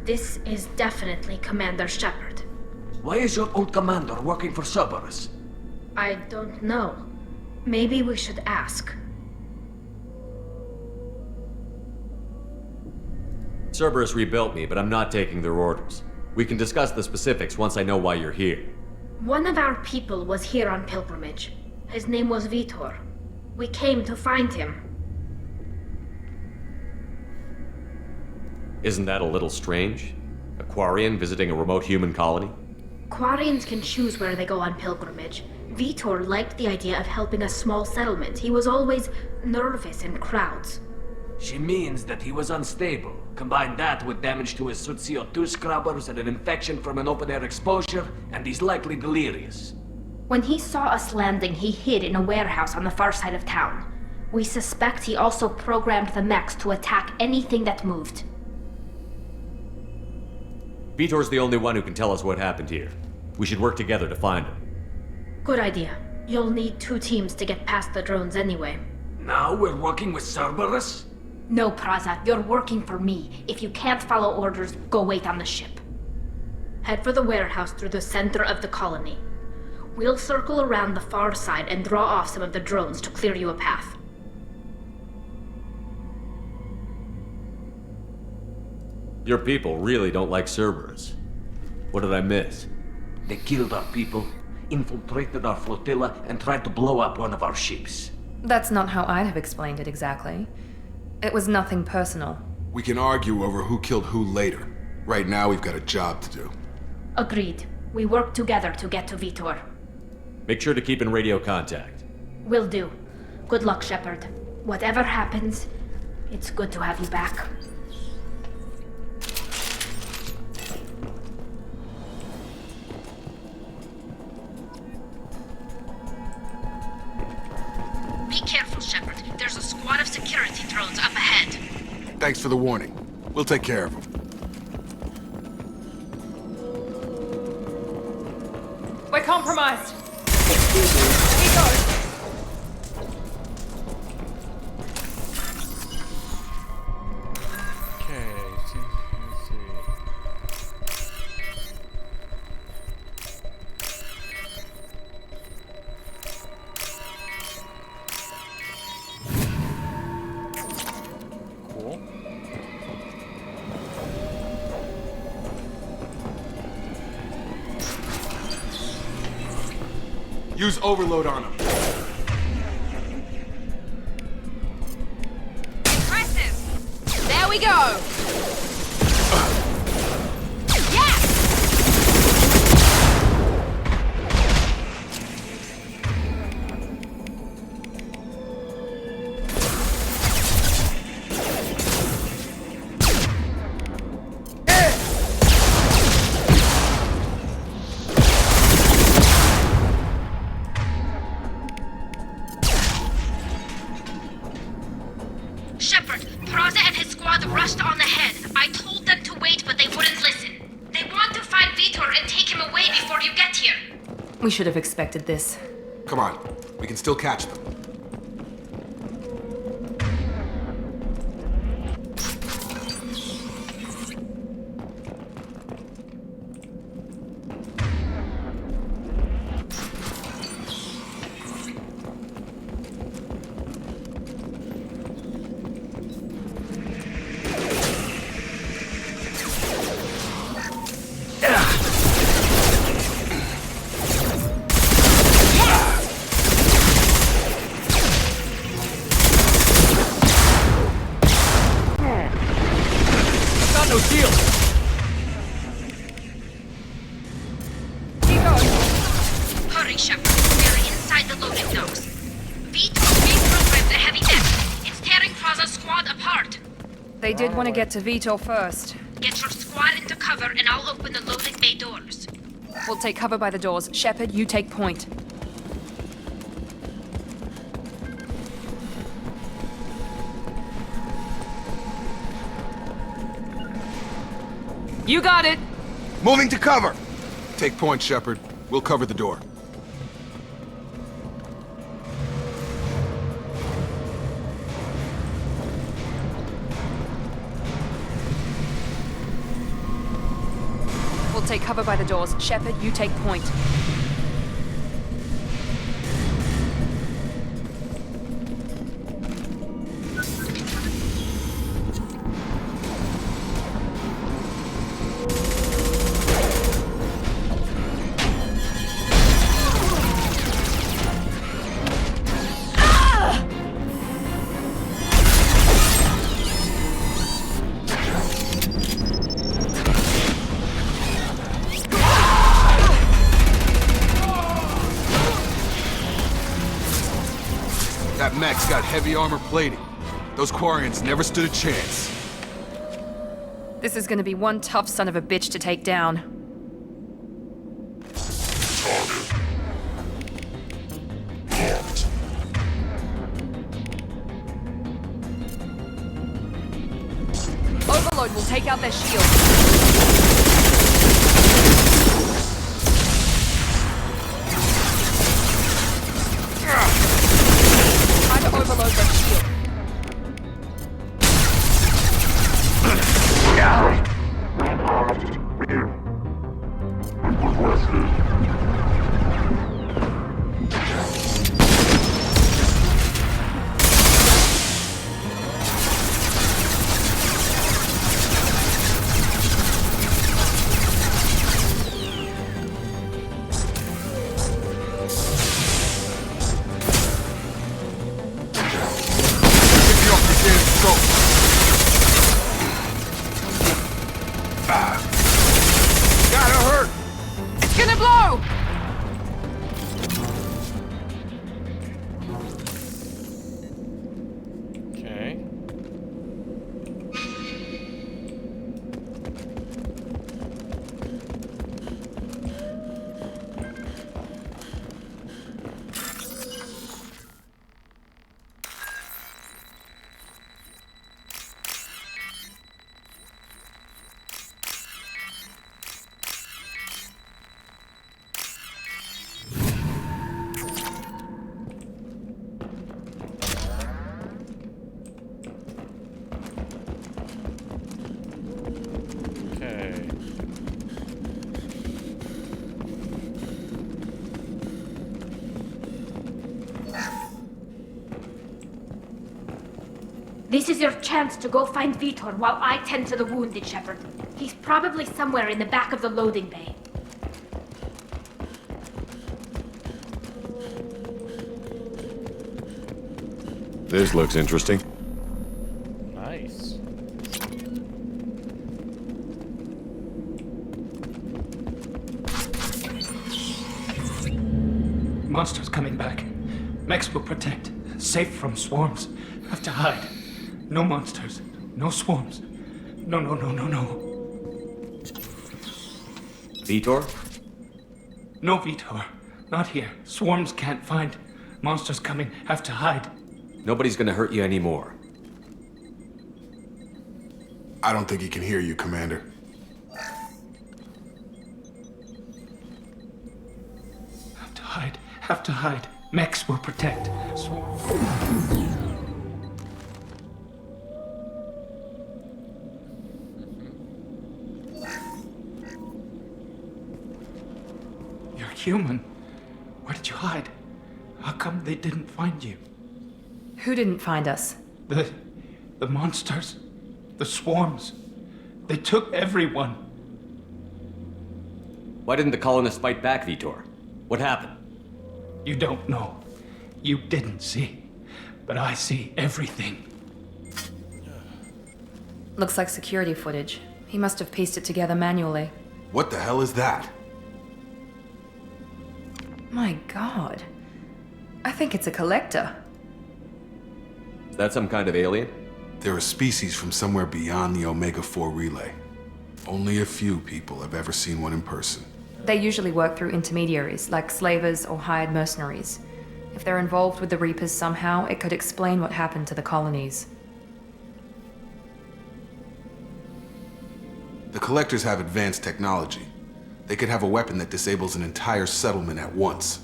This is definitely Commander Shepard. Why is your old commander working for Cerberus? I don't know. Maybe we should ask. Cerberus rebuilt me, but I'm not taking their orders. We can discuss the specifics once I know why you're here. One of our people was here on pilgrimage. His name was Vitor. We came to find him. Isn't that a little strange? A Quarian visiting a remote human colony? Quarians can choose where they go on pilgrimage. Vitor liked the idea of helping a small settlement. He was always nervous in crowds. She means that he was unstable. Combine that with damage to his CO2 scrubbers and an infection from an open-air exposure, and he's likely delirious. When he saw us landing, he hid in a warehouse on the far side of town. We suspect he also programmed the mechs to attack anything that moved. Vitor's the only one who can tell us what happened here. We should work together to find him. Good idea. You'll need 2 teams to get past the drones anyway. Now we're working with Cerberus? No, Praza, you're working for me. If you can't follow orders, go wait on the ship. Head for the warehouse through the center of the colony. We'll circle around the far side and draw off some of the drones to clear you a path. Your people really don't like Cerberus. What did I miss? They killed our people, infiltrated our flotilla, and tried to blow up one of our ships. That's not how I'd have explained it exactly. It was nothing personal. We can argue over who killed who later. Right now, we've got a job to do. Agreed. We work together to get to Vitor. Make sure to keep in radio contact. Will do. Good luck, Shepard. Whatever happens, it's good to have you back. Be careful, Shepard. There's a squad of security drones up ahead. Thanks for the warning. We'll take care of them. We're compromised. Excuse me. He goes. Use overload on them. Impressive! There we go! Shepard, Praza and his squad rushed on ahead. I told them to wait, but they wouldn't listen. They want to find Vitor and take him away before you get here. We should have expected this. Come on. We can still catch them. Hurry, Shepard. We're inside the loading docks. Vitor reprogrammed the heavy mech. It's tearing Praza's squad apart. They did want to get to Vitor first. Get your squad into cover and I'll open the loading bay doors. We'll take cover by the doors. Shepard, you take point. You got it! Moving to cover! Take point, Shepard. We'll cover the door. We'll take cover by the doors. Shepard, you take point. That mech's got heavy armor plating. Those Quarians never stood a chance. This is gonna be one tough son of a bitch to take down. Overload will take out their shield. Try to overload their shield. This is your chance to go find Vitor while I tend to the wounded, Shepard. He's probably somewhere in the back of the loading bay. This looks interesting. Nice. Monsters coming back. Mechs will protect. Safe from swarms. Have to hide. No monsters. No swarms. No. Vitor? No Vitor. Not here. Swarms can't find. Monsters coming. Have to hide. Nobody's gonna hurt you anymore. I don't think he can hear you, Commander. Have to hide. Have to hide. Mechs will protect. You're human. Where did you hide? How come they didn't find you? Who didn't find us? The monsters. The swarms. They took everyone. Why didn't the colonists fight back, Vitor? What happened? You don't know. You didn't see. But I see everything. Looks like security footage. He must have pieced it together manually. What the hell is that? My God. I think it's a collector. Is that some kind of alien? They're a species from somewhere beyond the Omega-4 relay. Only a few people have ever seen one in person. They usually work through intermediaries, like slavers or hired mercenaries. If they're involved with the Reapers somehow, it could explain what happened to the colonies. The Collectors have advanced technology. They could have a weapon that disables an entire settlement at once.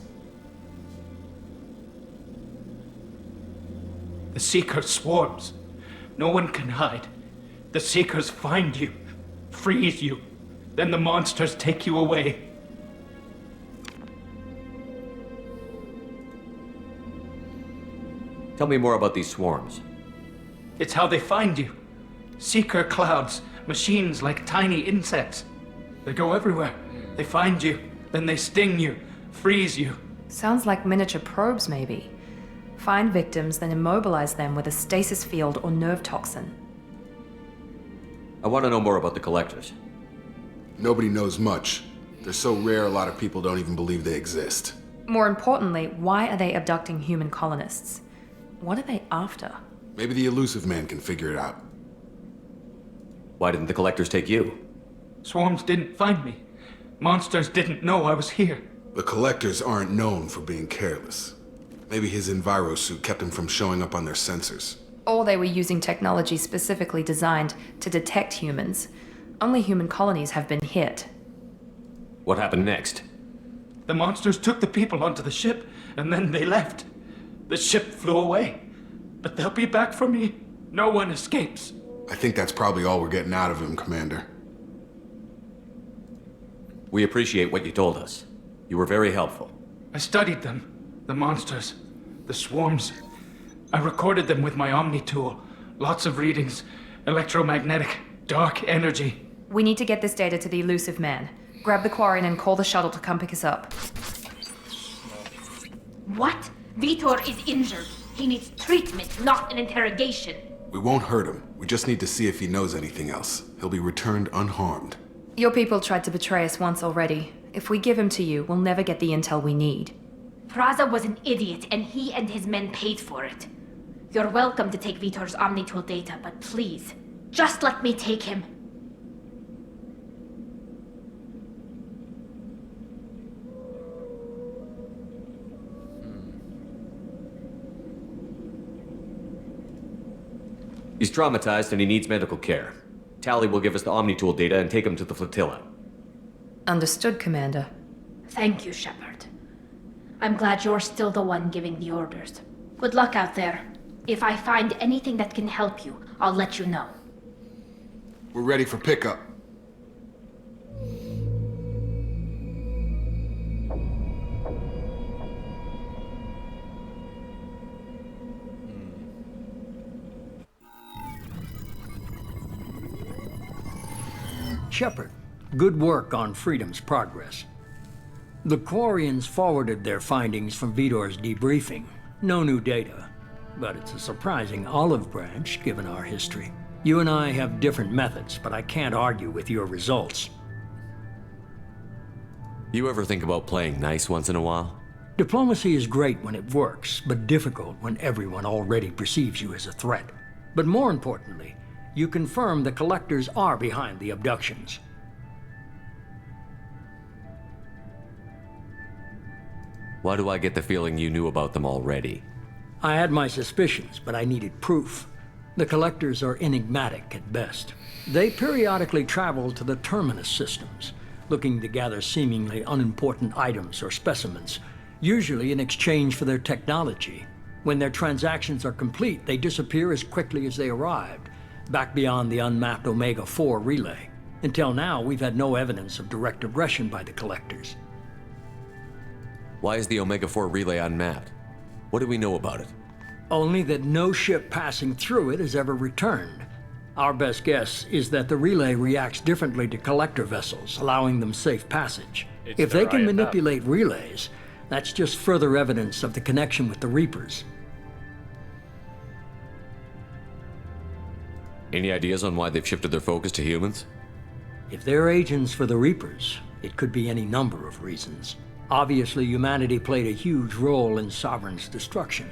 The Seeker swarms. No one can hide. The Seekers find you, freeze you, then the monsters take you away. Tell me more about these swarms. It's how they find you. Seeker clouds, machines like tiny insects. They go everywhere. They find you, then they sting you, freeze you. Sounds like miniature probes, maybe. Find victims, then immobilize them with a stasis field or nerve toxin. I want to know more about the Collectors. Nobody knows much. They're so rare, a lot of people don't even believe they exist. More importantly, why are they abducting human colonists? What are they after? Maybe the elusive man can figure it out. Why didn't the Collectors take you? Swarms didn't find me. Monsters didn't know I was here. The Collectors aren't known for being careless. Maybe his enviro suit kept him from showing up on their sensors. Or they were using technology specifically designed to detect humans. Only human colonies have been hit. What happened next? The monsters took the people onto the ship, and then they left. The ship flew away. But they'll be back for me. No one escapes. I think that's probably all we're getting out of him, Commander. We appreciate what you told us. You were very helpful. I studied them. The monsters. The swarms. I recorded them with my Omni tool. Lots of readings. Electromagnetic. Dark energy. We need to get this data to the elusive man. Grab the Quarian and call the shuttle to come pick us up. What? Vitor is injured. He needs treatment, not an interrogation. We won't hurt him. We just need to see if he knows anything else. He'll be returned unharmed. Your people tried to betray us once already. If we give him to you, we'll never get the intel we need. Praza was an idiot, and he and his men paid for it. You're welcome to take Vitor's Omnitool data, but please, just let me take him. He's traumatized and he needs medical care. Tally will give us the Omnitool data and take him to the flotilla. Understood, Commander. Thank you, Shepard. I'm glad you're still the one giving the orders. Good luck out there. If I find anything that can help you, I'll let you know. We're ready for pickup. Shepard, good work on Freedom's progress. The Quarians forwarded their findings from Vitor's debriefing. No new data, but it's a surprising olive branch given our history. You and I have different methods, but I can't argue with your results. You ever think about playing nice once in a while? Diplomacy is great when it works, but difficult when everyone already perceives you as a threat. But more importantly, you confirm the Collectors are behind the abductions. Why do I get the feeling you knew about them already? I had my suspicions, but I needed proof. The Collectors are enigmatic at best. They periodically travel to the Terminus systems, looking to gather seemingly unimportant items or specimens, usually in exchange for their technology. When their transactions are complete, they disappear as quickly as they arrived, back beyond the unmapped Omega-4 relay. Until now, we've had no evidence of direct aggression by the Collectors. Why is the Omega-4 relay unmapped? What do we know about it? Only that no ship passing through it has ever returned. Our best guess is that the relay reacts differently to Collector vessels, allowing them safe passage. If they can manipulate relays, that's just further evidence of the connection with the Reapers. Any ideas on why they've shifted their focus to humans? If they're agents for the Reapers, it could be any number of reasons. Obviously, humanity played a huge role in Sovereign's destruction.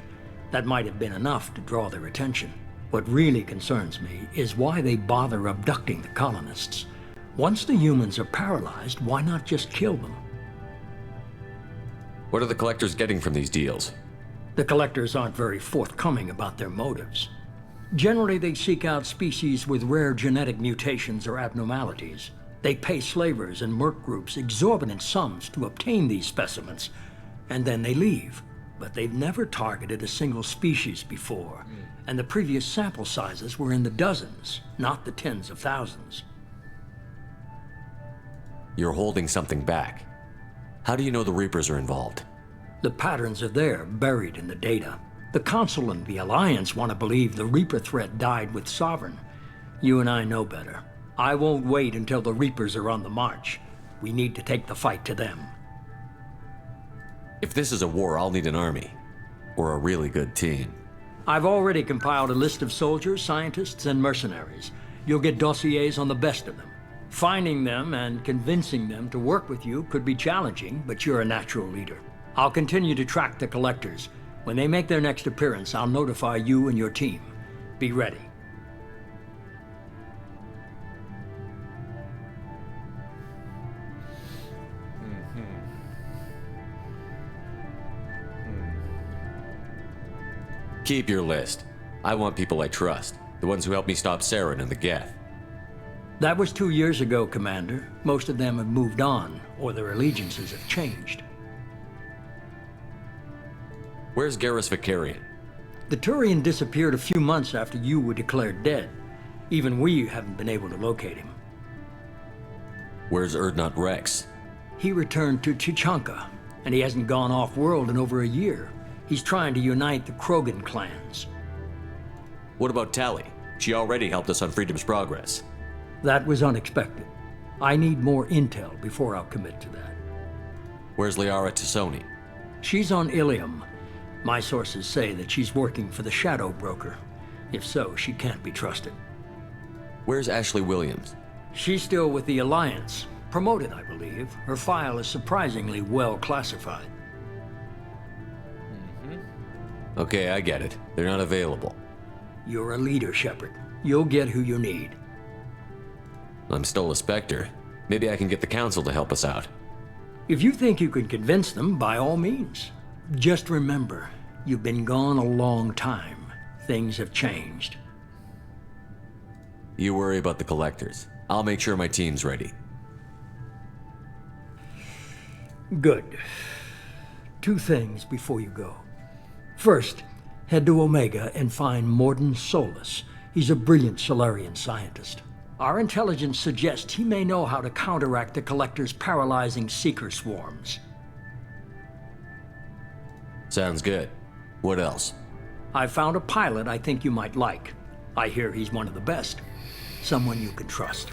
That might have been enough to draw their attention. What really concerns me is why they bother abducting the colonists. Once the humans are paralyzed, why not just kill them? What are the Collectors getting from these deals? The Collectors aren't very forthcoming about their motives. Generally, they seek out species with rare genetic mutations or abnormalities. They pay slavers and merc groups exorbitant sums to obtain these specimens, and then they leave. But they've never targeted a single species before, and the previous sample sizes were in the dozens, not the tens of thousands. You're holding something back. How do you know the Reapers are involved? The patterns are there, buried in the data. The Council and the Alliance want to believe the Reaper threat died with Sovereign. You and I know better. I won't wait until the Reapers are on the march. We need to take the fight to them. If this is a war, I'll need an army. Or a really good team. I've already compiled a list of soldiers, scientists, and mercenaries. You'll get dossiers on the best of them. Finding them and convincing them to work with you could be challenging, but you're a natural leader. I'll continue to track the collectors. When they make their next appearance, I'll notify you and your team. Be ready. Keep your list. I want people I trust. The ones who helped me stop Saren and the Geth. That was 2 years ago, Commander. Most of them have moved on, or their allegiances have changed. Where's Garrus Vicarian? The Turian disappeared a few months after you were declared dead. Even we haven't been able to locate him. Where's Urdnot Rex? He returned to Chichanka, and he hasn't gone off-world in over a year. He's trying to unite the Krogan clans. What about Tali? She already helped us on Freedom's Progress. That was unexpected. I need more intel before I'll commit to that. Where's Liara Tassoni? She's on Ilium. My sources say that she's working for the Shadow Broker. If so, she can't be trusted. Where's Ashley Williams? She's still with the Alliance. Promoted, I believe. Her file is surprisingly well classified. Okay, I get it. They're not available. You're a leader, Shepard. You'll get who you need. I'm still a Spectre. Maybe I can get the Council to help us out. If you think you can convince them, by all means. Just remember, you've been gone a long time. Things have changed. You worry about the Collectors. I'll make sure my team's ready. Good. 2 things before you go. First, head to Omega and find Morden Solus. He's a brilliant Solarian scientist. Our intelligence suggests he may know how to counteract the Collector's paralyzing Seeker swarms. Sounds good. What else? I found a pilot I think you might like. I hear he's one of the best. Someone you can trust.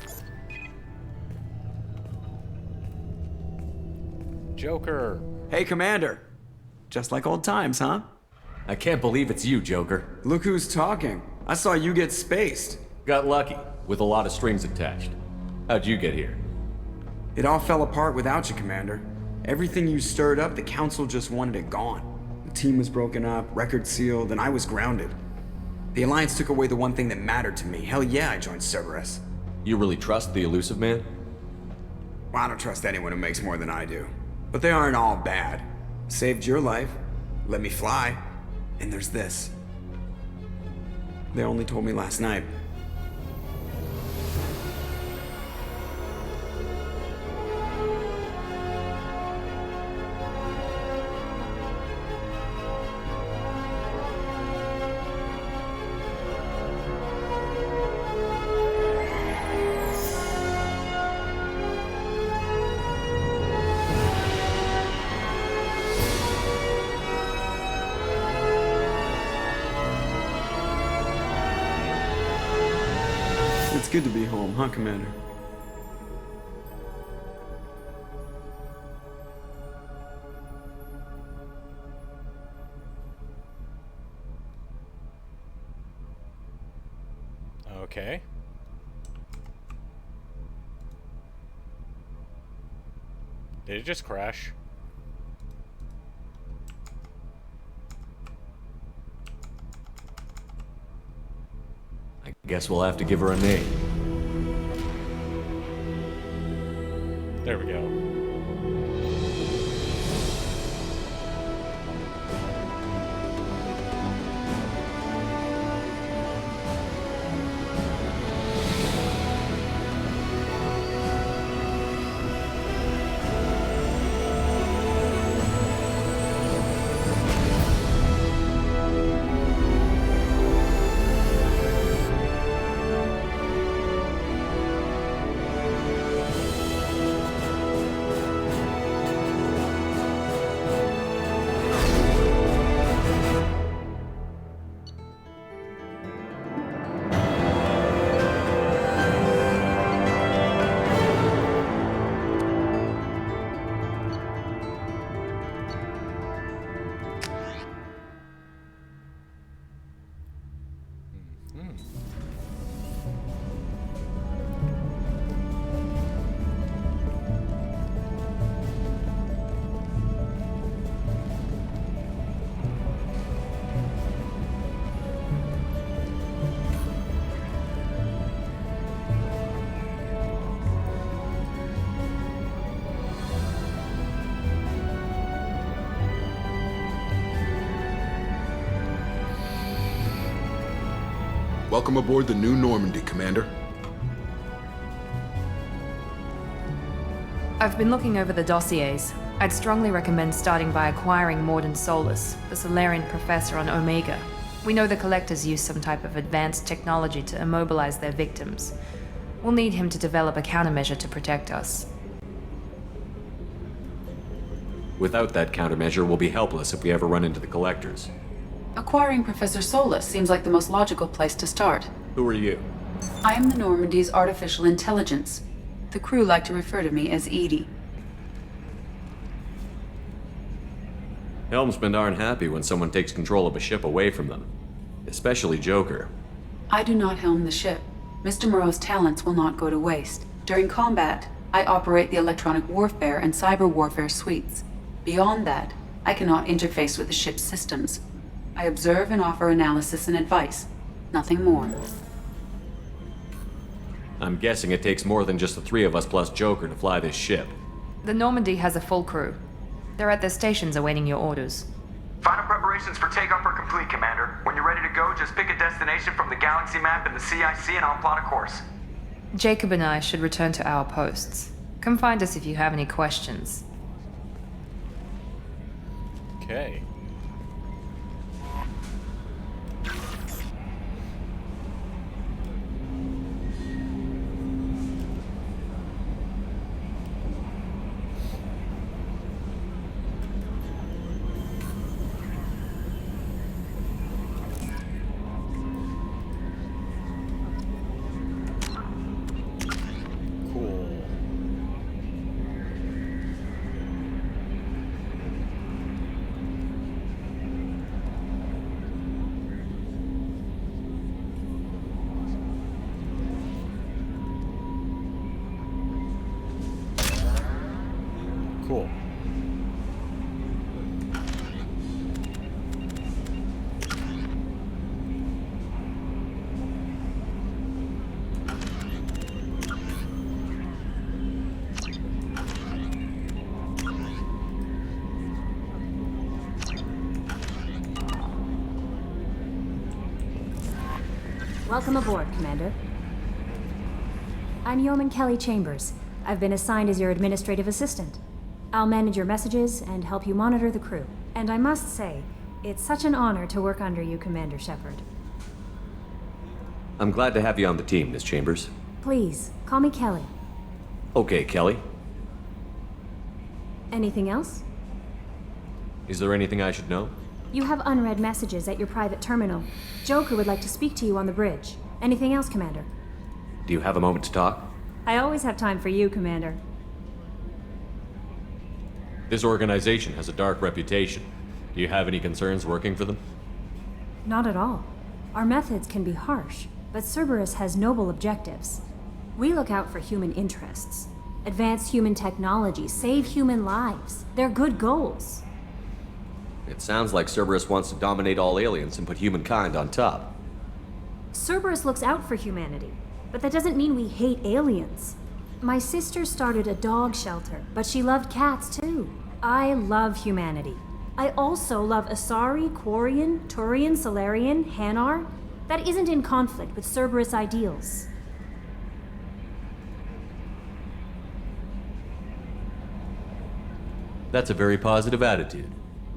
Joker. Hey, Commander. Just like old times, huh? I can't believe it's you, Joker. Look who's talking. I saw you get spaced. Got lucky, with a lot of strings attached. How'd you get here? It all fell apart without you, Commander. Everything you stirred up, the Council just wanted it gone. The team was broken up, record sealed, and I was grounded. The Alliance took away the one thing that mattered to me. Hell yeah, I joined Cerberus. You really trust the Elusive Man? Well, I don't trust anyone who makes more than I do. But they aren't all bad. Saved your life, let me fly, and there's this. They only told me last night. It's good to be home, huh, Commander? Okay. Did it just crash? I guess we'll have to give her a name. There we go. Welcome aboard the new Normandy, Commander. I've been looking over the dossiers. I'd strongly recommend starting by acquiring Morden Solus, the Solarian professor on Omega. We know the Collectors use some type of advanced technology to immobilize their victims. We'll need him to develop a countermeasure to protect us. Without that countermeasure, we'll be helpless if we ever run into the Collectors. Acquiring Professor Solus seems like the most logical place to start. Who are you? I am the Normandy's artificial intelligence. The crew like to refer to me as Edie. Helmsmen aren't happy when someone takes control of a ship away from them. Especially Joker. I do not helm the ship. Mr. Moreau's talents will not go to waste. During combat, I operate the electronic warfare and cyber warfare suites. Beyond that, I cannot interface with the ship's systems. I observe and offer analysis and advice. Nothing more. I'm guessing it takes more than just the three of us plus Joker to fly this ship. The Normandy has a full crew. They're at their stations awaiting your orders. Final preparations for takeoff are complete, Commander. When you're ready to go, just pick a destination from the galaxy map in the CIC and I'll plot a course. Jacob and I should return to our posts. Come find us if you have any questions. Okay. Cool. Welcome aboard, Commander. I'm Yeoman Kelly Chambers. I've been assigned as your administrative assistant. I'll manage your messages and help you monitor the crew. And I must say, it's such an honor to work under you, Commander Shepard. I'm glad to have you on the team, Miss Chambers. Please, call me Kelly. Okay, Kelly. Anything else? Is there anything I should know? You have unread messages at your private terminal. Joker would like to speak to you on the bridge. Anything else, Commander? Do you have a moment to talk? I always have time for you, Commander. This organization has a dark reputation. Do you have any concerns working for them? Not at all. Our methods can be harsh, but Cerberus has noble objectives. We look out for human interests. Advance human technology, save human lives. They're good goals. It sounds like Cerberus wants to dominate all aliens and put humankind on top. Cerberus looks out for humanity, but that doesn't mean we hate aliens. My sister started a dog shelter, but she loved cats too. I love humanity. I also love Asari, Quarian, Turian, Solarian, Hanar. That isn't in conflict with Cerberus ideals. That's a very positive attitude.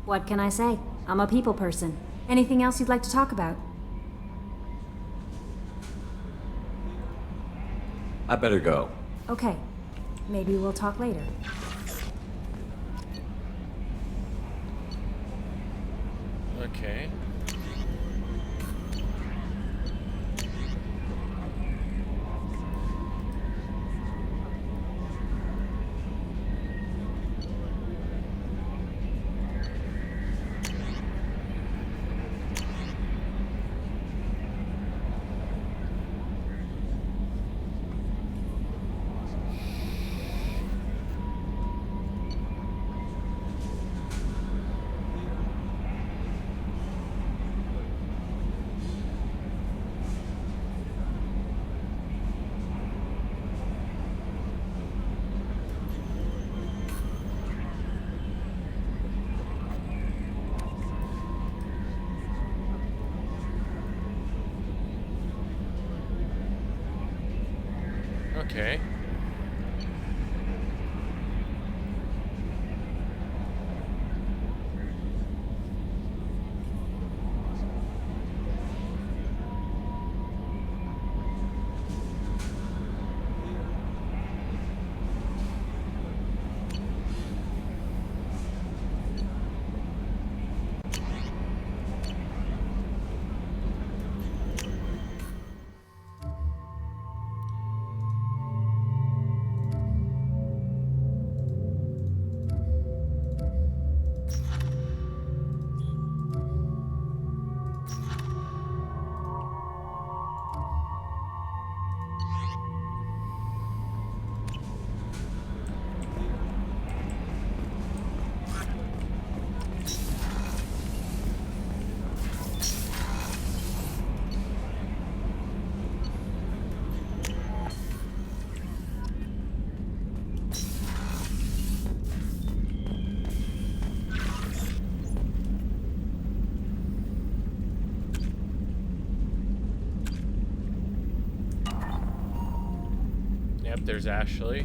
What can I say? I'm a people person. Anything else you'd like to talk about? I better go. Okay. Maybe we'll talk later. Okay. Okay. Yep, there's Ashley.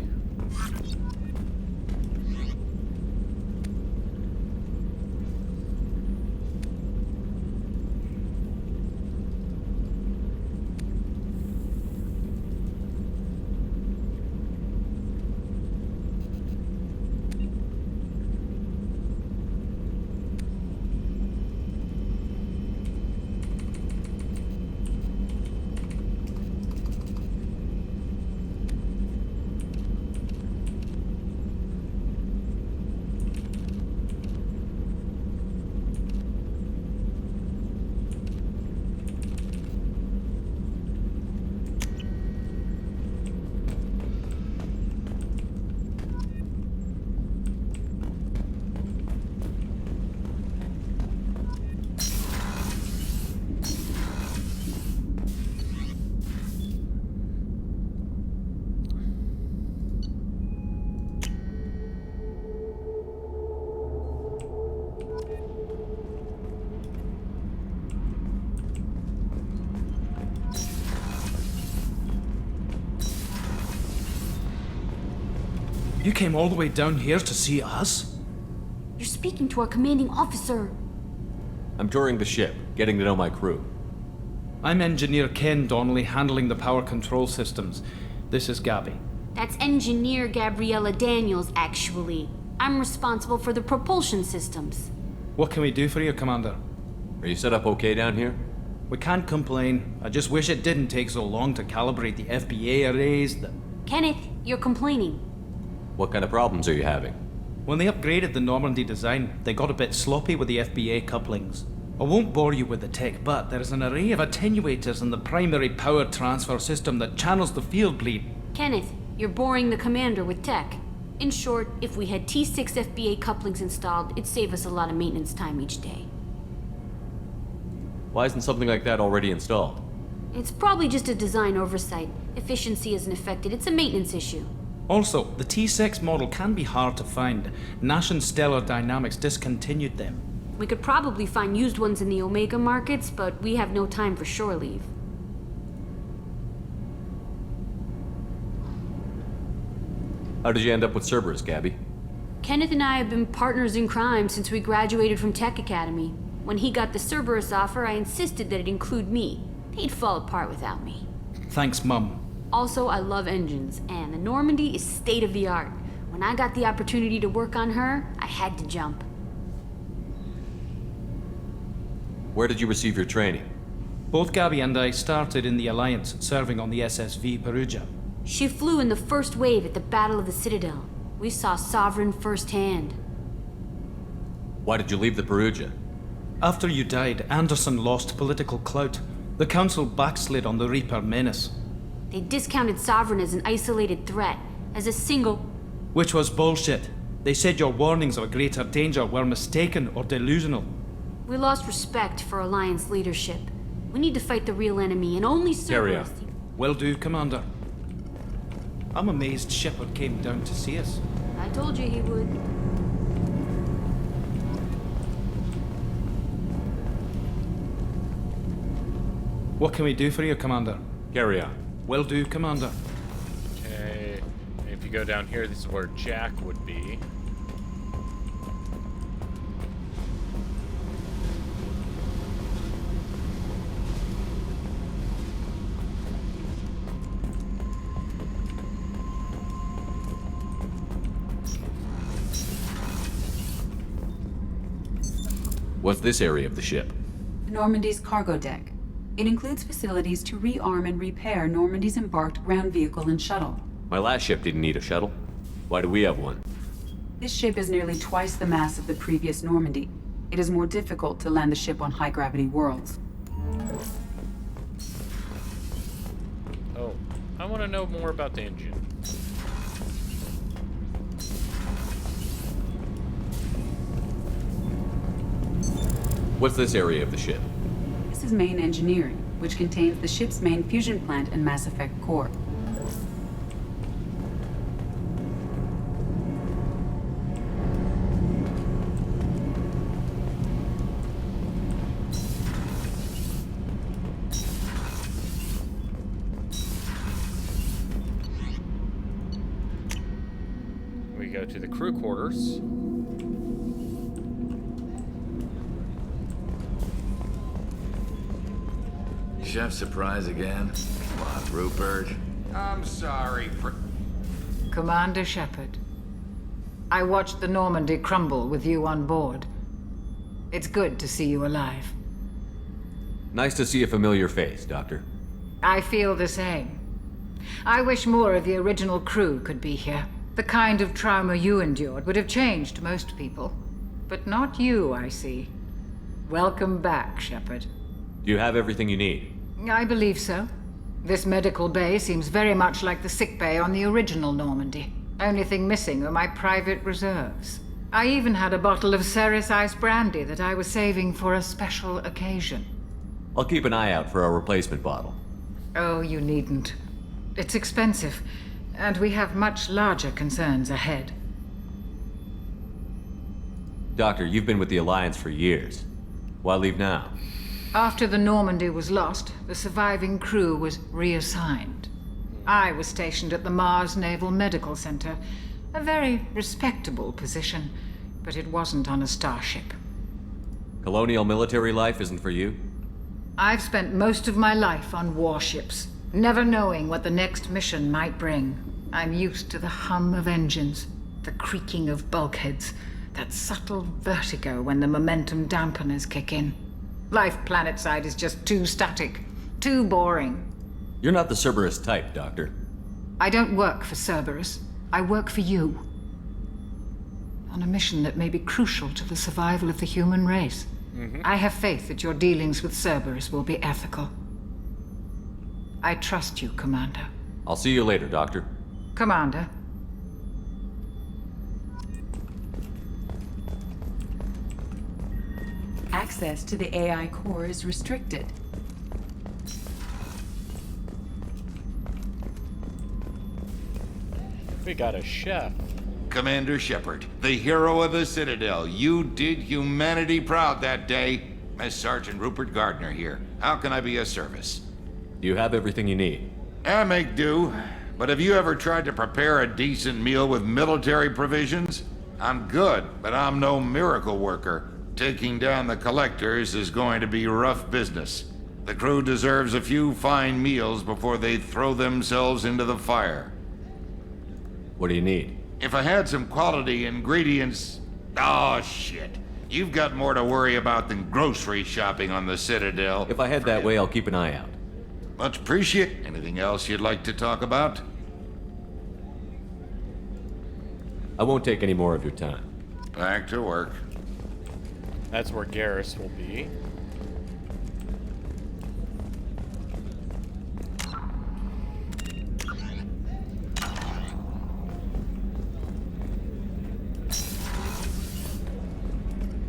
You came all the way down here to see us? You're speaking to our commanding officer. I'm touring the ship, getting to know my crew. I'm Engineer Ken Donnelly, handling the power control systems. This is Gabby. That's Engineer Gabriella Daniels, actually. I'm responsible for the propulsion systems. What can we do for you, Commander? Are you set up okay down here? We can't complain. I just wish it didn't take so long to calibrate the FBA arrays. Kenneth, you're complaining. What kind of problems are you having? When they upgraded the Normandy design, they got a bit sloppy with the FBA couplings. I won't bore you with the tech, but there is an array of attenuators in the primary power transfer system that channels the field bleed. Kenneth, you're boring the commander with tech. In short, if we had T6 FBA couplings installed, it'd save us a lot of maintenance time each day. Why isn't something like that already installed? It's probably just a design oversight. Efficiency isn't affected, it's a maintenance issue. Also, the T6 model can be hard to find. Nash and Stellar Dynamics discontinued them. We could probably find used ones in the Omega markets, but we have no time for shore leave. How did you end up with Cerberus, Gabby? Kenneth and I have been partners in crime since we graduated from Tech Academy. When he got the Cerberus offer, I insisted that it include me. He'd fall apart without me. Thanks, Mum. Also, I love engines, and the Normandy is state-of-the-art. When I got the opportunity to work on her, I had to jump. Where did you receive your training? Both Gabby and I started in the Alliance, serving on the SSV Perugia. She flew in the first wave at the Battle of the Citadel. We saw Sovereign firsthand. Why did you leave the Perugia? After you died, Anderson lost political clout. The Council backslid on the Reaper menace. They discounted Sovereign as an isolated threat, as a single... Which was bullshit. They said your warnings of a greater danger were mistaken or delusional. We lost respect for Alliance leadership. We need to fight the real enemy, and only Cerberus... Will do, Commander. I'm amazed Shepard came down to see us. I told you he would. What can we do for you, Commander? Carry on. Will do, Commander. go down here, this is where Jack would be. What's this area of the ship? Normandy's cargo deck. It includes facilities to rearm and repair Normandy's embarked ground vehicle and shuttle. My last ship didn't need a shuttle. Why do we have one? This ship is nearly twice the mass of the previous Normandy. It is more difficult to land the ship on high-gravity worlds. Oh, I want to know more about the engine. What's this area of the ship? This is main engineering, which contains the ship's main fusion plant and Mass Effect core. We go to the crew quarters. Chef surprise again? What, Rupert? I'm sorry for... Commander Shepard, I watched the Normandy crumble with you on board. It's good to see you alive. Nice to see a familiar face, Doctor. I feel the same. I wish more of the original crew could be here. The kind of trauma you endured would have changed most people. But not you, I see. Welcome back, Shepard. Do you have everything you need? I believe so. This medical bay seems very much like the sick bay on the original Normandy. Only thing missing are my private reserves. I even had a bottle of Ceres Ice brandy that I was saving for a special occasion. I'll keep an eye out for a replacement bottle. Oh, you needn't. It's expensive, and we have much larger concerns ahead. Doctor, you've been with the Alliance for years. Why leave now? After the Normandy was lost, the surviving crew was reassigned. I was stationed at the Mars Naval Medical Center, a very respectable position, but it wasn't on a starship. Colonial military life isn't for you? I've spent most of my life on warships, never knowing what the next mission might bring. I'm used to the hum of engines, the creaking of bulkheads, that subtle vertigo when the momentum dampeners kick in. Life planetside is just too static, too boring. You're not the Cerberus type, Doctor. I don't work for Cerberus. I work for you. On a mission that may be crucial to the survival of the human race. I have faith that your dealings with Cerberus will be ethical. I trust you, Commander. I'll see you later, Doctor. Commander. Access to the AI core is restricted. We got a chef. Commander Shepard, the hero of the Citadel. You did humanity proud that day. Mass Sergeant Rupert Gardner here. How can I be of service? Do you have everything you need? I make do. But have you ever tried to prepare a decent meal with military provisions? I'm good, but I'm no miracle worker. Taking down the collectors is going to be rough business. The crew deserves a few fine meals before they throw themselves into the fire. What do you need? If I had some quality ingredients... Oh, shit. You've got more to worry about than grocery shopping on the Citadel. If I head that way, I'll keep an eye out. Much appreciate. Anything else you'd like to talk about? I won't take any more of your time. Back to work. That's where Garrus will be.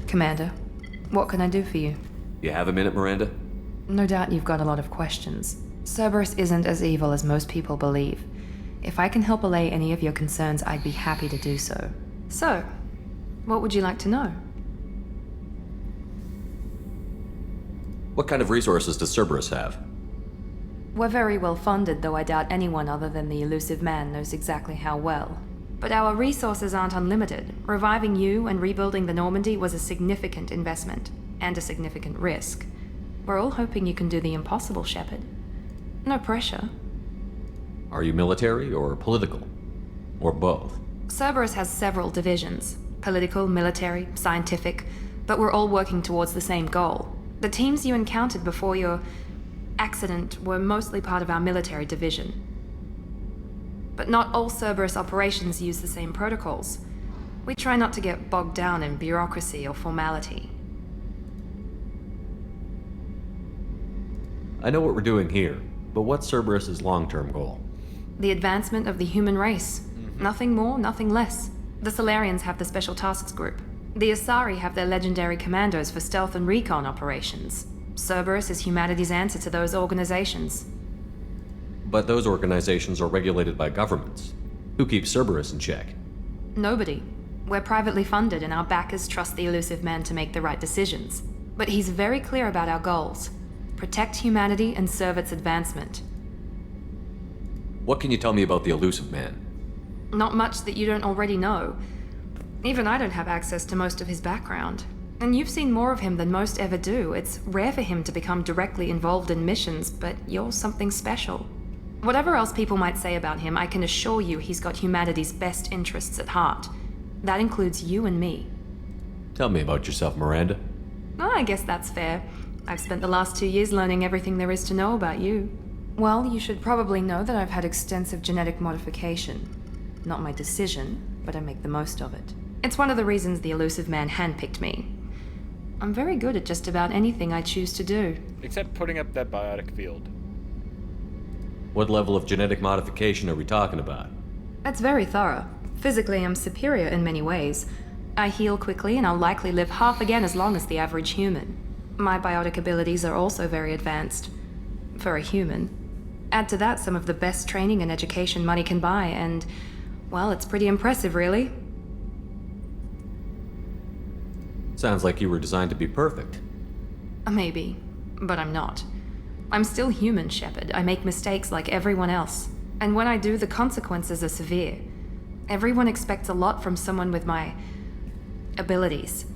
Commander, what can I do for you? You have a minute, Miranda? No doubt you've got a lot of questions. Cerberus isn't as evil as most people believe. If I can help allay any of your concerns, I'd be happy to do so. So, what would you like to know? What kind of resources does Cerberus have? We're very well funded, though I doubt anyone other than the elusive man knows exactly how well. But our resources aren't unlimited. Reviving you and rebuilding the Normandy was a significant investment, and a significant risk. We're all hoping you can do the impossible, Shepard. No pressure. Are you military or political? Or both? Cerberus has several divisions. Political, military, scientific, but we're all working towards the same goal. The teams you encountered before your accident were mostly part of our military division. But not all Cerberus operations use the same protocols. We try not to get bogged down in bureaucracy or formality. I know what we're doing here, but what's Cerberus's long-term goal? The advancement of the human race. Nothing more, nothing less. The Solarians have the Special Tasks Group. The Asari have their legendary commandos for stealth and recon operations. Cerberus is humanity's answer to those organizations. But those organizations are regulated by governments. Who keeps Cerberus in check? Nobody. We're privately funded and our backers trust the elusive man to make the right decisions. But he's very clear about our goals. Protect humanity and serve its advancement. What can you tell me about the elusive man? Not much that you don't already know. Even I don't have access to most of his background. And you've seen more of him than most ever do. It's rare for him to become directly involved in missions, but you're something special. Whatever else people might say about him, I can assure you he's got humanity's best interests at heart. That includes you and me. Tell me about yourself, Miranda. Oh, I guess that's fair. I've spent the last 2 years learning everything there is to know about you. Well, you should probably know that I've had extensive genetic modification. Not my decision, but I make the most of it. It's one of the reasons the elusive man handpicked me. I'm very good at just about anything I choose to do. Except putting up that biotic field. What level of genetic modification are we talking about? That's very thorough. Physically, I'm superior in many ways. I heal quickly, and I'll likely live half again as long as the average human. My biotic abilities are also very advanced. For a human. Add to that some of the best training and education money can buy, and, well, it's pretty impressive, really. Sounds like you were designed to be perfect. Maybe, but I'm not. I'm still human, Shepard. I make mistakes like everyone else. And when I do, the consequences are severe. Everyone expects a lot from someone with my abilities.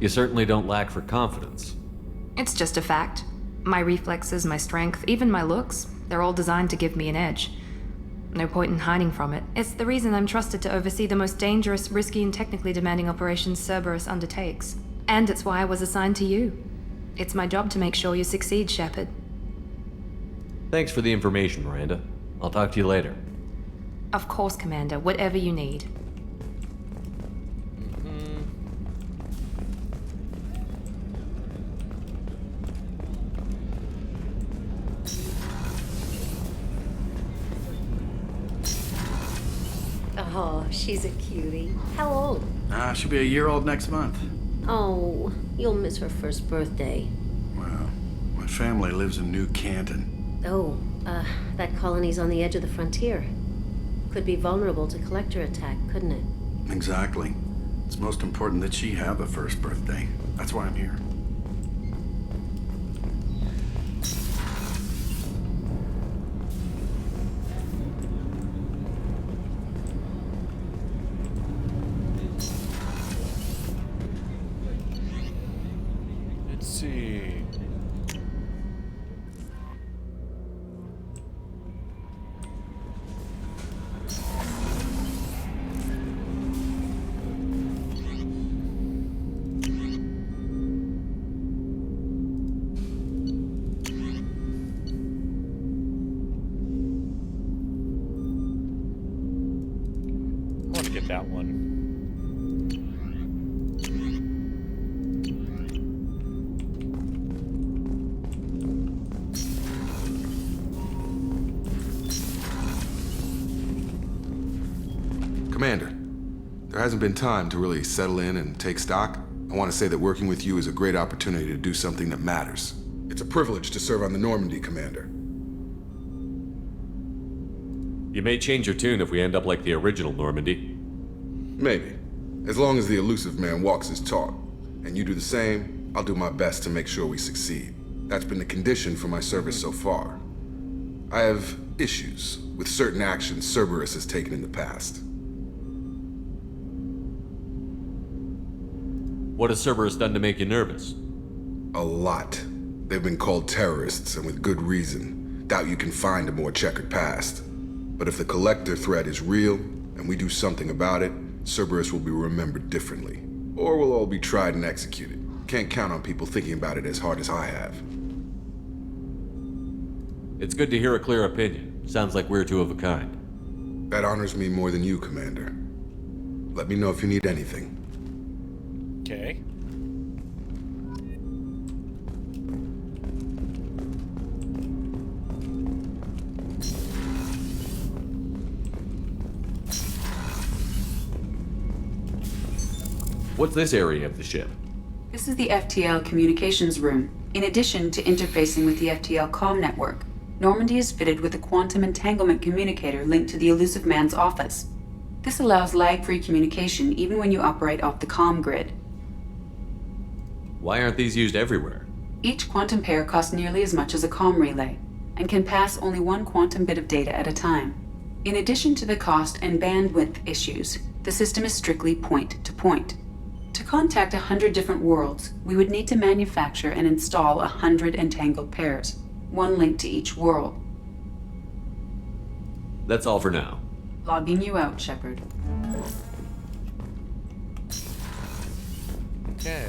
You certainly don't lack for confidence. It's just a fact. My reflexes, my strength, even my looks, they're all designed to give me an edge. No point in hiding from it. It's the reason I'm trusted to oversee the most dangerous, risky, and technically demanding operations Cerberus undertakes. And it's why I was assigned to you. It's my job to make sure you succeed, Shepard. Thanks for the information, Miranda. I'll talk to you later. Of course, Commander. Whatever you need. Oh, she's a cutie. How old? She'll be a year old next month. Oh, you'll miss her first birthday. Well, my family lives in New Canton. Oh, that colony's on the edge of the frontier. Could be vulnerable to collector attack, couldn't it? Exactly. It's most important that she have a first birthday. That's why I'm here. Let's see. I want to get that one. Commander, there hasn't been time to really settle in and take stock. I want to say that working with you is a great opportunity to do something that matters. It's a privilege to serve on the Normandy, Commander. You may change your tune if we end up like the original Normandy. Maybe. As long as the elusive man walks his talk, and you do the same, I'll do my best to make sure we succeed. That's been the condition for my service so far. I have issues with certain actions Cerberus has taken in the past. What has Cerberus done to make you nervous? A lot. They've been called terrorists, and with good reason. Doubt you can find a more checkered past. But if the Collector threat is real, and we do something about it, Cerberus will be remembered differently. Or we'll all be tried and executed. Can't count on people thinking about it as hard as I have. It's good to hear a clear opinion. Sounds like we're two of a kind. That honors me more than you, Commander. Let me know if you need anything. Okay. What's this area of the ship? This is the FTL communications room. In addition to interfacing with the FTL comm network, Normandy is fitted with a quantum entanglement communicator linked to the Elusive Man's office. This allows lag-free communication even when you operate off the comm grid. Why aren't these used everywhere? Each quantum pair costs nearly as much as a comm relay, and can pass only one quantum bit of data at a time. In addition to the cost and bandwidth issues, the system is strictly point-to-point. To contact 100 different worlds, we would need to manufacture and install 100 entangled pairs, one link to each world. That's all for now. Logging you out, Shepard. Okay.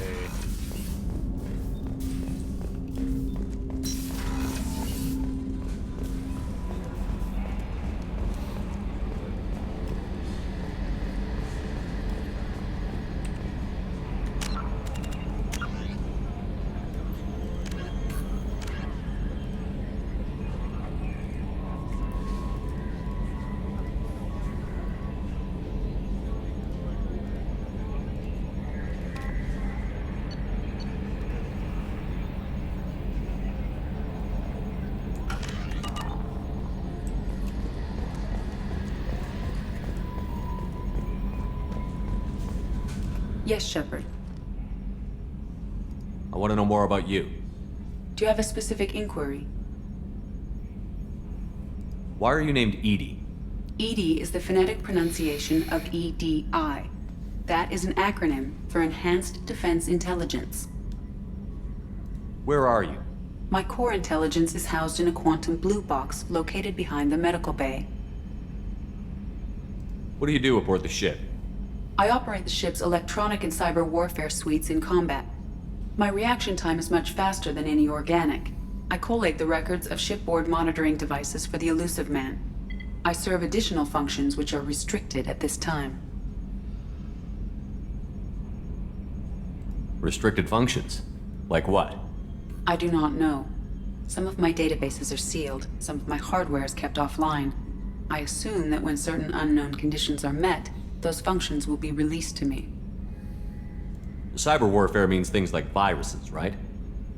Yes, Shepard. I want to know more about you. Do you have a specific inquiry? Why are you named Edie? EDI is the phonetic pronunciation of EDI. That is an acronym for Enhanced Defense Intelligence. Where are you? My core intelligence is housed in a quantum blue box located behind the medical bay. What do you do aboard the ship? I operate the ship's electronic and cyber warfare suites in combat. My reaction time is much faster than any organic. I collate the records of shipboard monitoring devices for the Elusive Man. I serve additional functions which are restricted at this time. Restricted functions? Like what? I do not know. Some of my databases are sealed, some of my hardware is kept offline. I assume that when certain unknown conditions are met, those functions will be released to me. Cyber warfare means things like viruses, right?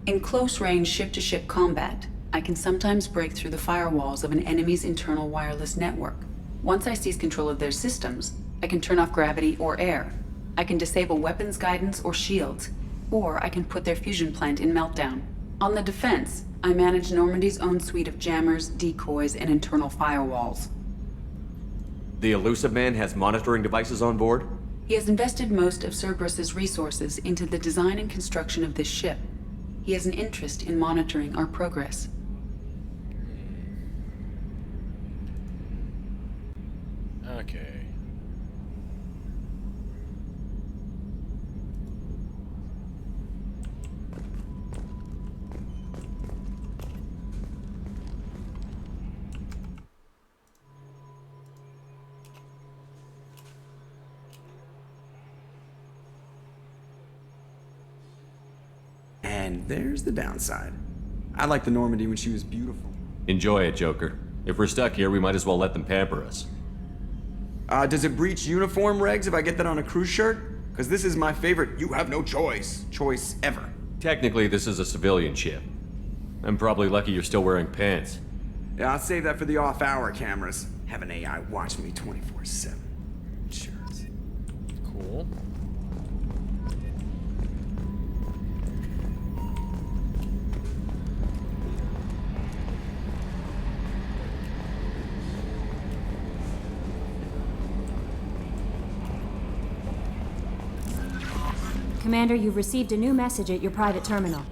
In close-range ship-to-ship combat, I can sometimes break through the firewalls of an enemy's internal wireless network. Once I seize control of their systems, I can turn off gravity or air. I can disable weapons guidance or shields, or I can put their fusion plant in meltdown. On the defense, I manage Normandy's own suite of jammers, decoys, and internal firewalls. The Elusive Man has monitoring devices on board? He has invested most of Cerberus's resources into the design and construction of this ship. He has an interest in monitoring our progress. Okay. And there's the downside. I liked the Normandy when she was beautiful. Enjoy it, Joker. If we're stuck here, we might as well let them pamper us. Does it breach uniform regs if I get that on a cruise shirt? Because this is my favorite you have no choice ever. Technically, this is a civilian ship. I'm probably lucky you're still wearing pants. Yeah, I'll save that for the off-hour cameras. Have an AI watch me 24/7. Sure. Cool. Commander, you've received a new message at your private terminal.